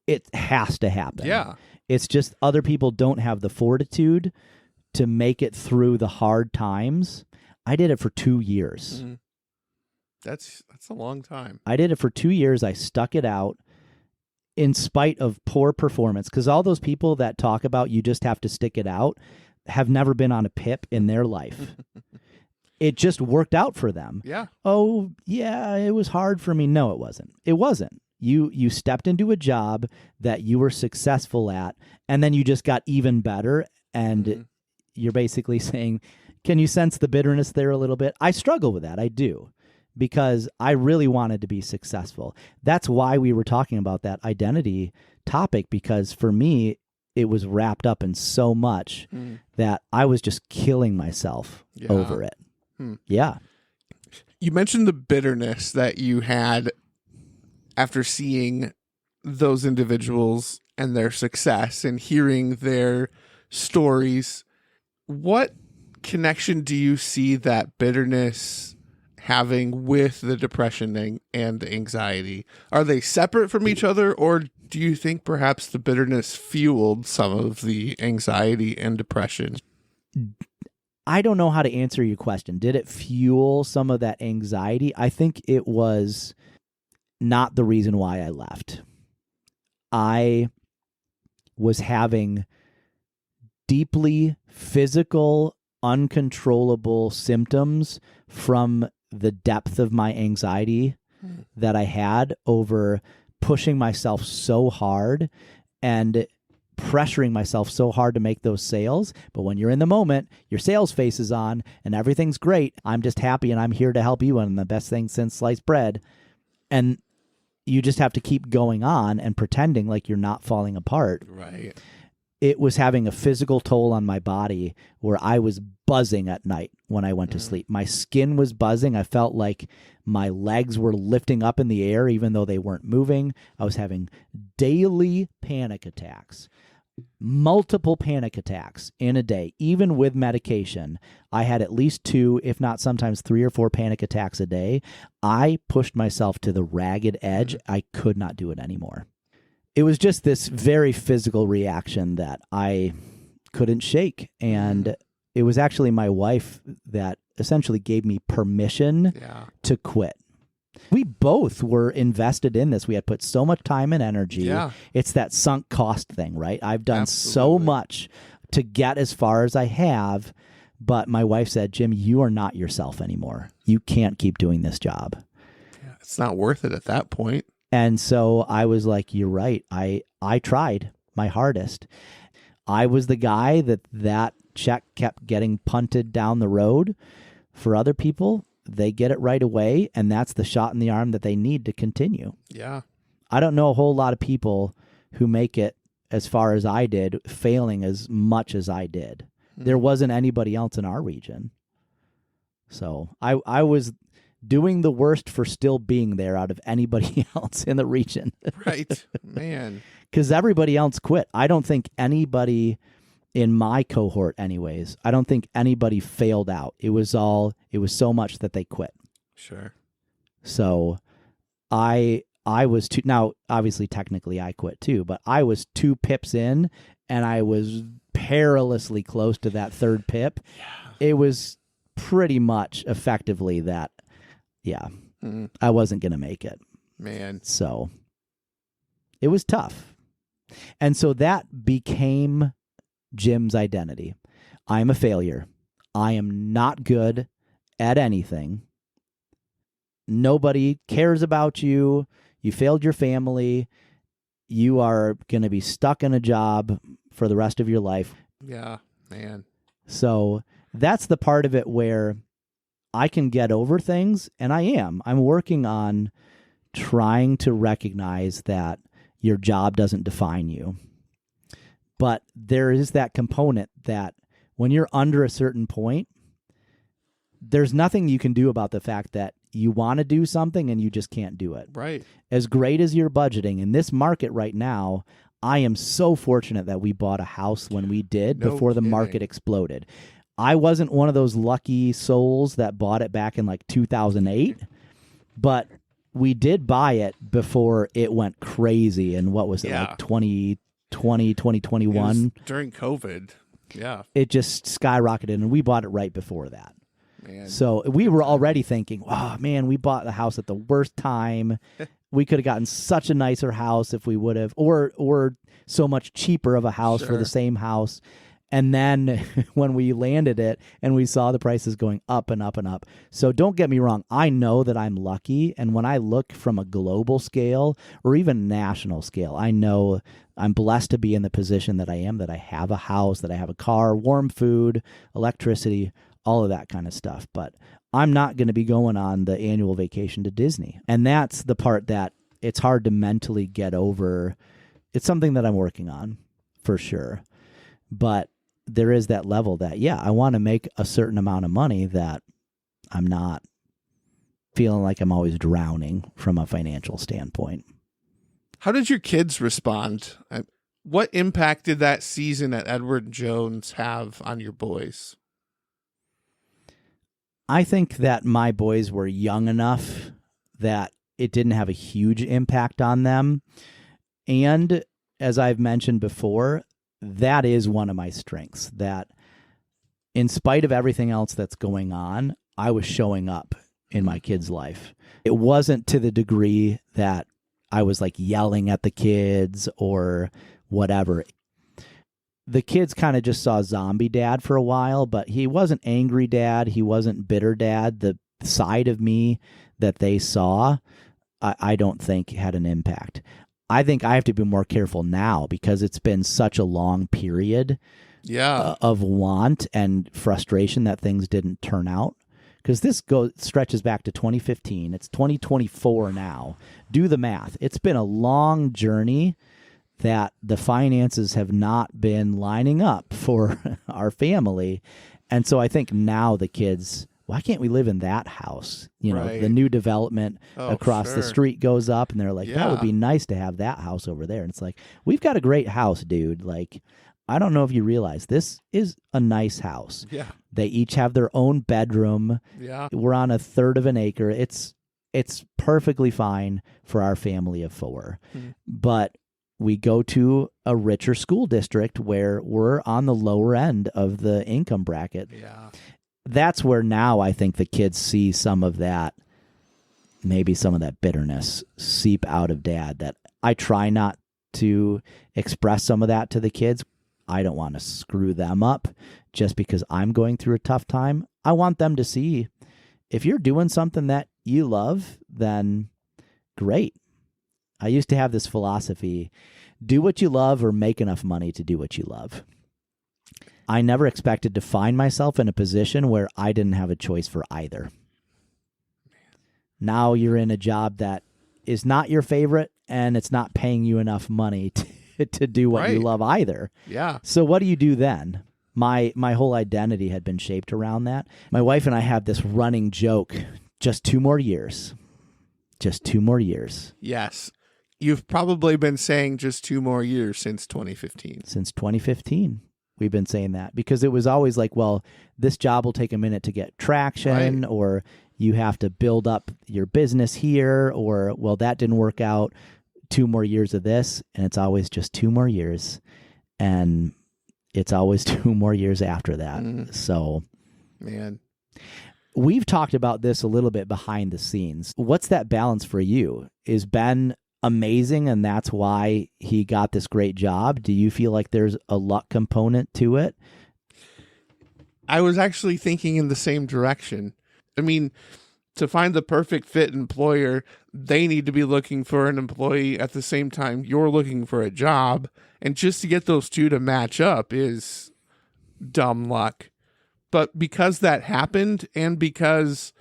it has to happen. Yeah. It's just other people don't have the fortitude to make it through the hard times. I did it for 2 years. That's a long time. I did it for 2 years. I stuck it out in spite of poor performance, because all those people that talk about you just have to stick it out have never been on a PIP in their life. It just worked out for them. Yeah. Oh, yeah, it was hard for me. No, it wasn't. It wasn't. You stepped into a job that you were successful at, and then you just got even better, and you're basically saying, can you sense the bitterness there a little bit? I struggle with that. I do, because I really wanted to be successful. That's why we were talking about that identity topic, because for me, it was wrapped up in so much that I was just killing myself over it. Yeah. You mentioned the bitterness that you had after seeing those individuals and their success and hearing their stories. What connection do you see that bitterness having with the depression and anxiety? Are they separate from each other, or do you think perhaps the bitterness fueled some of the anxiety and depression? I don't know how to answer your question. Did it fuel some of that anxiety? I think it was not the reason why I left. I was having deeply physical, uncontrollable symptoms from the depth of my anxiety that I had over pushing myself so hard and pressuring myself so hard to make those sales. But when you're in the moment, your sales face is on and everything's great. I'm just happy and I'm here to help you, and the best thing since sliced bread. And you just have to keep going on and pretending like you're not falling apart. Right. It was having a physical toll on my body where I was buzzing at night when I went to sleep. My skin was buzzing. I felt like my legs were lifting up in the air even though they weren't moving. I was having daily panic attacks, multiple panic attacks in a day. Even with medication, I had at least 2, if not sometimes 3 or 4 panic attacks a day. I pushed myself to the ragged edge. I could not do it anymore. It was just this very physical reaction that I couldn't shake. And it was actually my wife that essentially gave me permission to quit. We both were invested in this. We had put so much time and energy. Yeah. It's that sunk cost thing, right? I've done so Absolutely. much to get as far as I have. But my wife said, Jim, you are not yourself anymore. You can't keep doing this job. Yeah, it's not worth it at that point. And so I was like, you're right. I tried my hardest. I was the guy that check kept getting punted down the road. For other people, they get it right away, and that's the shot in the arm that they need to continue. Yeah. I don't know a whole lot of people who make it as far as I did, failing as much as I did. There wasn't anybody else in our region. So I was doing the worst for still being there out of anybody else in the region. Right. Man. Because everybody else quit. I don't think anybody in my cohort anyways, I don't think anybody failed out. It was so much that they quit. Sure. So I was now obviously technically I quit too, but I was 2 pips in and I was perilously close to that 3rd pip. Yeah. It was pretty much effectively that, I wasn't going to make it. Man. So it was tough. And so that became Jim's identity. I am a failure. I am not good at anything. Nobody cares about you. You failed your family. You are going to be stuck in a job for the rest of your life. Yeah, man. So that's the part of it where I can get over things, and I am. I'm working on trying to recognize that your job doesn't define you. But there is that component that when you're under a certain point, there's nothing you can do about the fact that you want to do something and you just can't do it. Right. As great as your budgeting in this market right now, I am so fortunate that we bought a house when we did before the market exploded. I wasn't one of those lucky souls that bought it back in like 2008, but we did buy it before it went crazy. And what was it, like 2020, 2021? During COVID. Yeah. It just skyrocketed, and we bought it right before that. Man. So we were already thinking, oh, man, we bought the house at the worst time. We could have gotten such a nicer house if we would have, or so much cheaper of a house for the same house. And then when we landed it and we saw the prices going up and up and up. So don't get me wrong. I know that I'm lucky. And when I look from a global scale or even national scale, I know I'm blessed to be in the position that I am, that I have a house, that I have a car, warm food, electricity, all of that kind of stuff. But I'm not going to be going on the annual vacation to Disney. And that's the part that it's hard to mentally get over. It's something that I'm working on for sure. But there is that level that, I want to make a certain amount of money that I'm not feeling like I'm always drowning from a financial standpoint. How did your kids respond? What impact did that season at Edward Jones have on your boys? I think that my boys were young enough that it didn't have a huge impact on them. And as I've mentioned before, that is one of my strengths, that in spite of everything else that's going on, I was showing up in my kid's life. It wasn't to the degree that I was like yelling at the kids or whatever. The kids kind of just saw zombie dad for a while, but he wasn't angry dad. He wasn't bitter dad. The side of me that they saw, I don't think had an impact. I think I have to be more careful now because it's been such a long period of want and frustration that things didn't turn out. Because this stretches back to 2015. It's 2024 now. Do the math. It's been a long journey that the finances have not been lining up for our family. And so I think now the kids, why can't we live in that house? You know, the new development across the street goes up and they're like, that would be nice to have that house over there. And it's like, we've got a great house, dude. Like, I don't know if you realize this is a nice house. Yeah. They each have their own bedroom. Yeah. We're on a third of an acre. It's perfectly fine for our family of four. But we go to a richer school district where we're on the lower end of the income bracket. Yeah. That's where now I think the kids see some of that, maybe some of that bitterness seep out of dad, that I try not to express some of that to the kids. I don't want to screw them up just because I'm going through a tough time. I want them to see if you're doing something that you love, then great. I used to have this philosophy, do what you love or make enough money to do what you love. I never expected to find myself in a position where I didn't have a choice for either. Now you're in a job that is not your favorite and it's not paying you enough money to do what you love either. Yeah. So what do you do then? My whole identity had been shaped around that. My wife and I have this running joke, just 2 more years. Just 2 more years. Yes. You've probably been saying just 2 more years since 2015. Since 2015, we've been saying that because it was always like, well, this job will take a minute to get traction, or you have to build up your business here, or, well, that didn't work out. 2 more years of this, and it's always just 2 more years, and it's always 2 more years after that. So, man, we've talked about this a little bit behind the scenes. What's that balance for you? Is Ben amazing and that's why he got this great job? Do you feel like there's a luck component to it? I was actually thinking in the same direction. I mean, to find the perfect fit employer, they need to be looking for an employee at the same time you're looking for a job. And just to get those two to match up is dumb luck. But because that happened, and because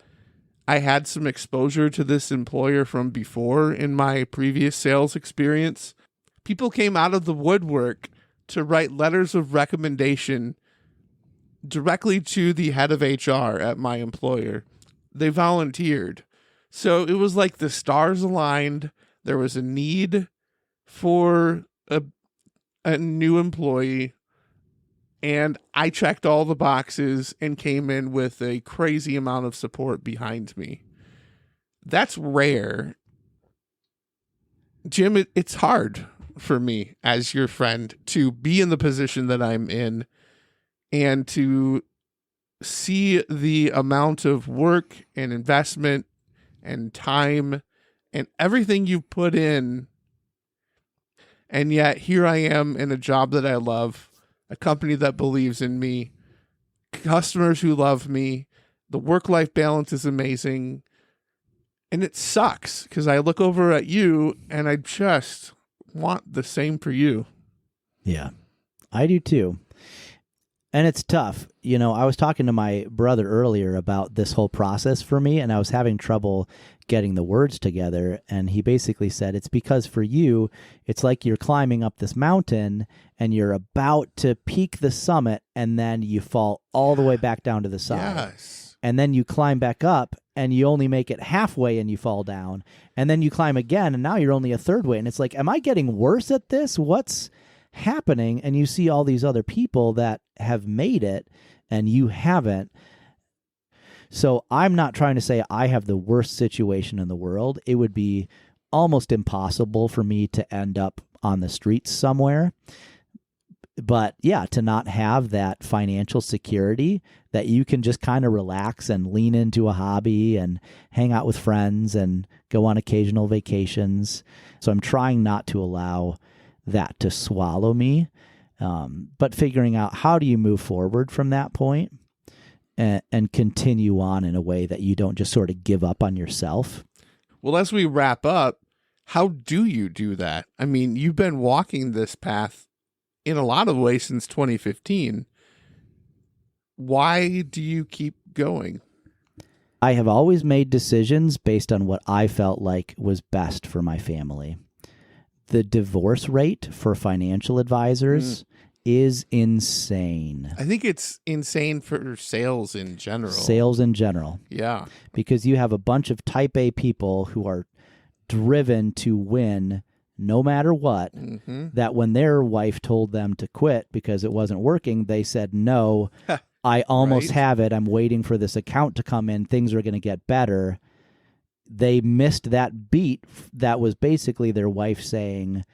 I had some exposure to this employer from before in my previous sales experience, people came out of the woodwork to write letters of recommendation directly to the head of HR at my employer. They volunteered. So it was like the stars aligned. There was a need for a new employee, and I checked all the boxes and came in with a crazy amount of support behind me. That's rare. Jim, it's hard for me as your friend to be in the position that I'm in and to see the amount of work and investment and time and everything you've put in. And yet here I am in a job that I love, a company that believes in me, customers who love me. The work-life balance is amazing. And it sucks because I look over at you and I just want the same for you. Yeah, I do too. And it's tough. You know, I was talking to my brother earlier about this whole process for me, and I was having trouble getting the words together. And he basically said, it's because for you, it's like you're climbing up this mountain and you're about to peak the summit, and then you fall all the way back down to the side. Yes. And then you climb back up and you only make it halfway and you fall down. And then you climb again and now you're only a third way. And it's like, am I getting worse at this? What's happening? And you see all these other people that have made it and you haven't. So I'm not trying to say I have the worst situation in the world. It would be almost impossible for me to end up on the streets somewhere. But yeah, to not have that financial security that you can just kind of relax and lean into a hobby and hang out with friends and go on occasional vacations. So I'm trying not to allow that to swallow me, but figuring out how do you move forward from that point and continue on in a way that you don't just sort of give up on yourself. Well, as we wrap up, how do you do that? I mean, you've been walking this path in a lot of ways since 2015. Why do you keep going? I have always made decisions based on what I felt like was best for my family. The divorce rate for financial advisors is insane. I think it's insane for sales in general. Sales in general. Yeah. Because you have a bunch of type A people who are driven to win no matter what, that when their wife told them to quit because it wasn't working, they said, no, I almost have it. I'm waiting for this account to come in. Things are going to get better. They missed that beat that was basically their wife saying,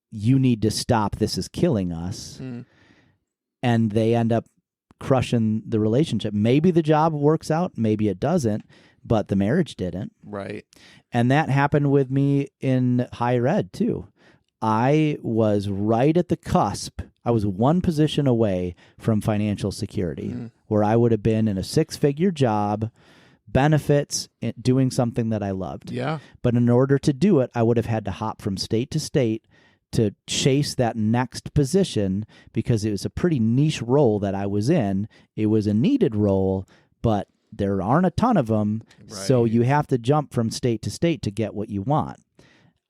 you need to stop. This is killing us. And they end up crushing the relationship. Maybe the job works out. Maybe it doesn't. But the marriage didn't. Right. And that happened with me in higher ed, too. I was right at the cusp. I was one position away from financial security, where I would have been in a 6-figure job, benefits, doing something that I loved. Yeah. But in order to do it, I would have had to hop from state to state to chase that next position because it was a pretty niche role that I was in. It was a needed role, but there aren't a ton of them, so you have to jump from state to state to get what you want.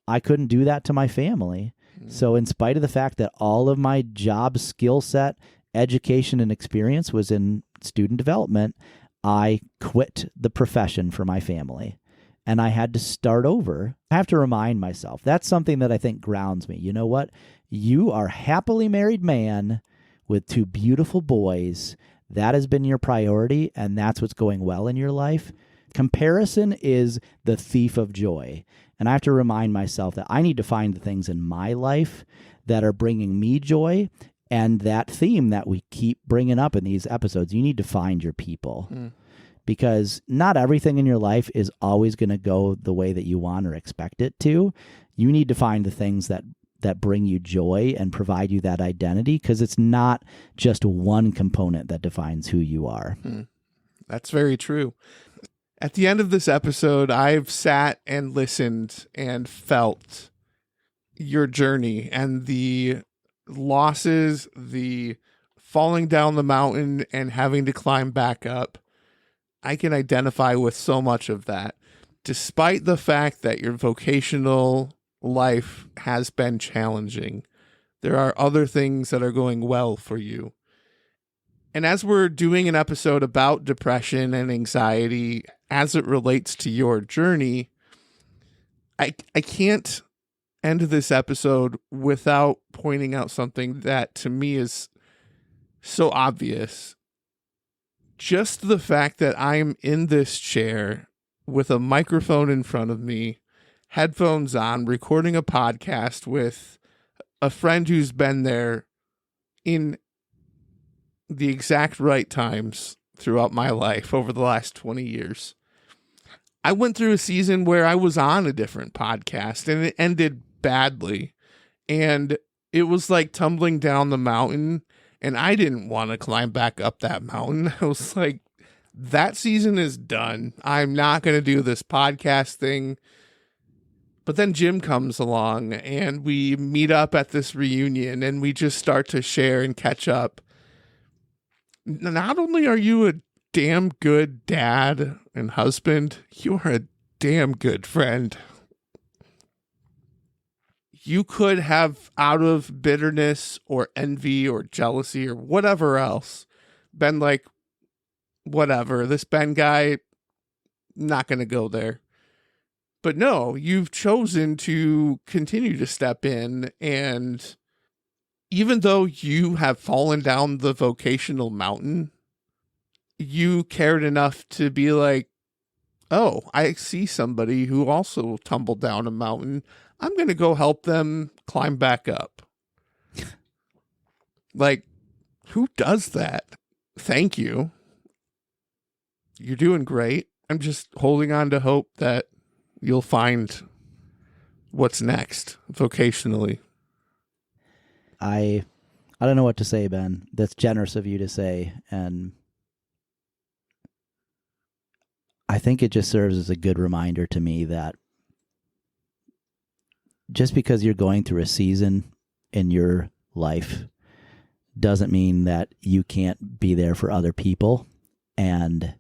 I couldn't do that to my family. So in spite of the fact that all of my job skill set, education, and experience was in student development, I quit the profession for my family. And I had to start over. I have to remind myself. That's something that I think grounds me. You know what? You are a happily married man with 2 beautiful boys. That has been your priority, and that's what's going well in your life. Comparison is the thief of joy. And I have to remind myself that I need to find the things in my life that are bringing me joy. And that theme that we keep bringing up in these episodes, you need to find your people. Because not everything in your life is always going to go the way that you want or expect it to. You need to find the things that bring you joy and provide you that identity, because it's not just one component that defines who you are. That's very true. At the end of this episode, I've sat and listened and felt your journey and the losses, the falling down the mountain and having to climb back up. I can identify with so much of that, despite the fact that your vocational life has been challenging. There are other things that are going well for you. And as we're doing an episode about depression and anxiety as it relates to your journey, I can't end this episode without pointing out something that to me is so obvious. Just the fact that I'm in this chair with a microphone in front of me, headphones on, recording a podcast with a friend who's been there in the exact right times throughout my life over the last 20 years. I went through a season where I was on a different podcast and it ended badly. And it was like tumbling down the mountain, and I didn't want to climb back up that mountain. I was like, that season is done. I'm not going to do this podcast thing. But then Jim comes along and we meet up at this reunion and we just start to share and catch up. Not only are you a damn good dad and husband, you are a damn good friend. You could have, out of bitterness or envy or jealousy or whatever else, been like, whatever, this Ben guy, not going to go there. But no, you've chosen to continue to step in, and even though you have fallen down the vocational mountain, you cared enough to be like, oh, I see somebody who also tumbled down a mountain. I'm going to go help them climb back up. Like, who does that? Thank you. You're doing great. I'm just holding on to hope that you'll find what's next vocationally. I don't know what to say, Ben. That's generous of you to say. And I think it just serves as a good reminder to me that just because you're going through a season in your life doesn't mean that you can't be there for other people. And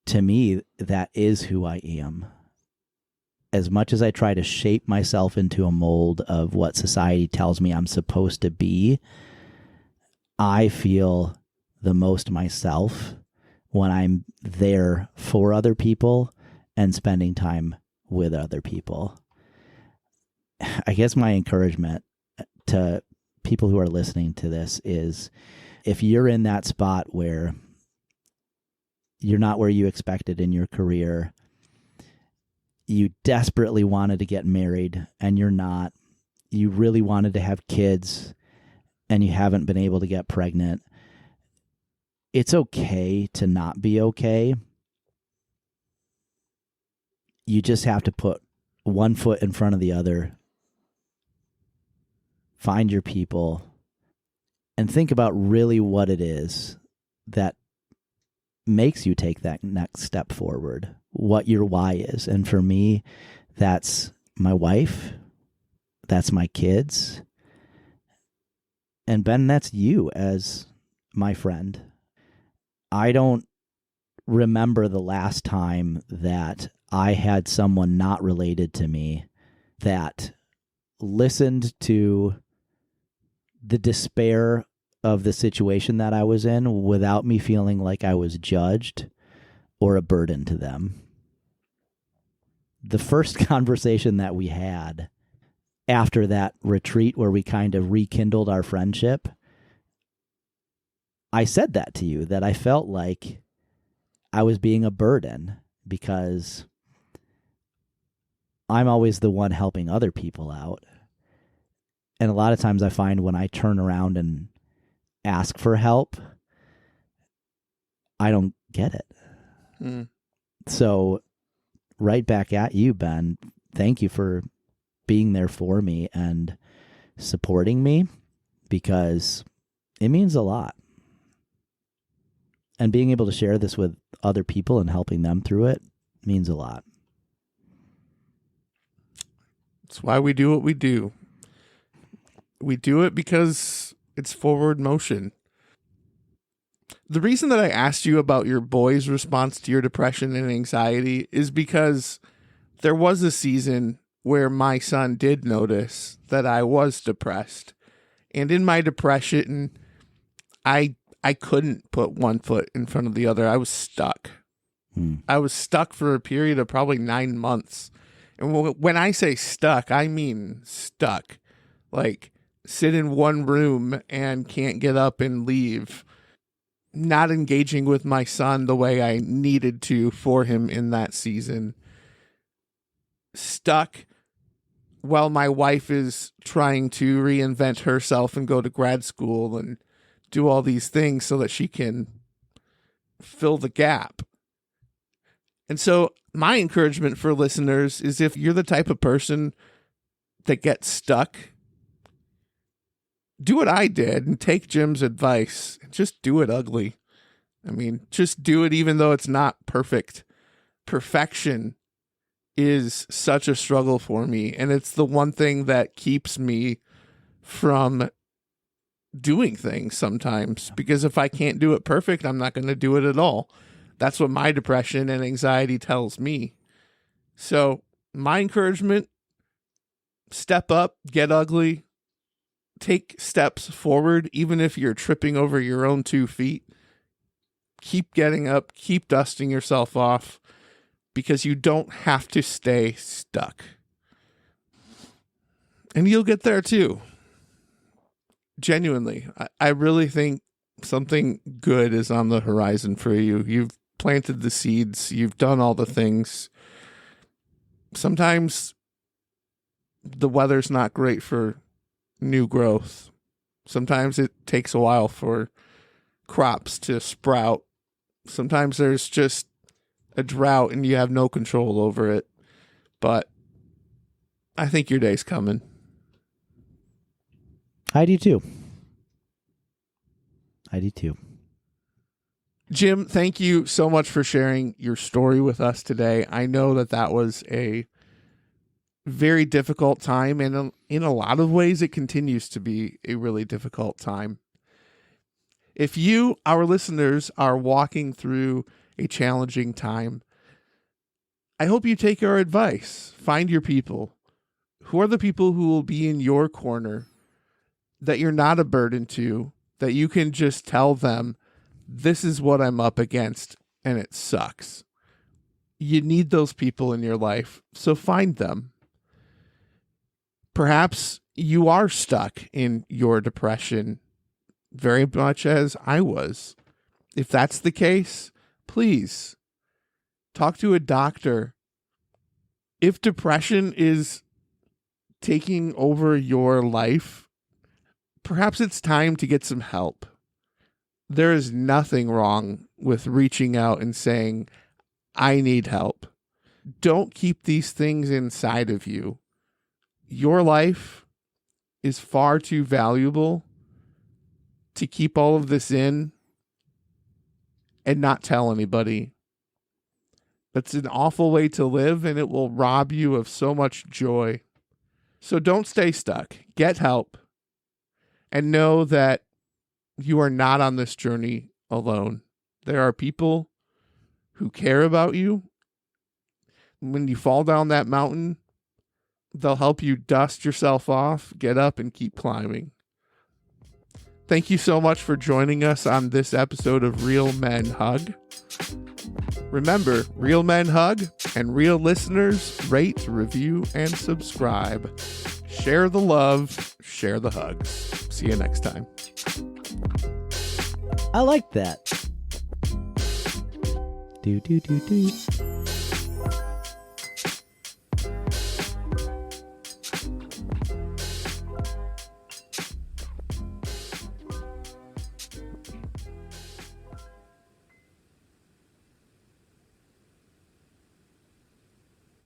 to me, that is who I am. As much as I try to shape myself into a mold of what society tells me I'm supposed to be, I feel the most myself when I'm there for other people and spending time with other people. I guess my encouragement to people who are listening to this is, if you're in that spot where you're not where you expected in your career, you desperately wanted to get married and you're not, you really wanted to have kids and you haven't been able to get pregnant, it's okay to not be okay. You just have to put one foot in front of the other, find your people, and think about really what it is that makes you take that next step forward, what your why is. And for me, that's my wife, that's my kids, and Ben, that's you as my friend. I don't remember the last time that I had someone not related to me that listened to the despair of the situation that I was in without me feeling like I was judged or a burden to them. The first conversation that we had after that retreat where we kind of rekindled our friendship, I said that to you, that I felt like I was being a burden because I'm always the one helping other people out. And a lot of times I find when I turn around and ask for help, I don't get it. So right back at you, Ben. Thank you for being there for me and supporting me, because it means a lot. And being able to share this with other people and helping them through it means a lot. That's why we do what we do. We do it because it's forward motion. The reason that I asked you about your boy's response to your depression and anxiety is because there was a season where my son did notice that I was depressed. And in my depression, I couldn't put one foot in front of the other. I was stuck. I was stuck for a period of probably 9 months. And when I say stuck, I mean stuck. Like, sit in one room and can't get up and leave. Not engaging with my son the way I needed to for him in that season. Stuck while my wife is trying to reinvent herself and go to grad school and do all these things so that she can fill the gap. And so my encouragement for listeners is, if you're the type of person that gets stuck, do what I did and take Jim's advice and just do it ugly. I mean, just do it even though it's not perfect. Perfection is such a struggle for me, and it's the one thing that keeps me from doing things sometimes, because if I can't do it perfect, I'm not going to do it at all. That's what my depression and anxiety tells me. So my encouragement, step up, get ugly, take steps forward, even if you're tripping over your own 2 feet. Keep getting up, keep dusting yourself off, because you don't have to stay stuck. And you'll get there too. Genuinely, I really think something good is on the horizon for you. You've planted the seeds, you've done all the things. Sometimes the weather's not great for new growth, Sometimes it takes a while for crops to sprout. Sometimes there's just a drought and you have no control over it. But I think your day's coming. I do too. I do too. Jim, thank you so much for sharing your story with us today. I know that was a very difficult time, and in a lot of ways, it continues to be a really difficult time. If you, our listeners, are walking through a challenging time, I hope you take our advice. Find your people. Who are the people who will be in your corner that you're not a burden to, that you can just tell them, this is what I'm up against, and it sucks. You need those people in your life, so find them. Perhaps you are stuck in your depression, very much as I was. If that's the case, please talk to a doctor. If depression is taking over your life, perhaps it's time to get some help. There is nothing wrong with reaching out and saying, I need help. Don't keep these things inside of you. Your life is far too valuable to keep all of this in and not tell anybody. That's an awful way to live, and it will rob you of so much joy. So don't stay stuck. Get help. And know that you are not on this journey alone. There are people who care about you. When you fall down that mountain, they'll help you dust yourself off, get up, and keep climbing. Thank you so much for joining us on this episode of Real Men Hug. Remember, real men hug, and real listeners rate, review, and subscribe. Share the love, share the hugs. See you next time. I like that. Do, do, do, do.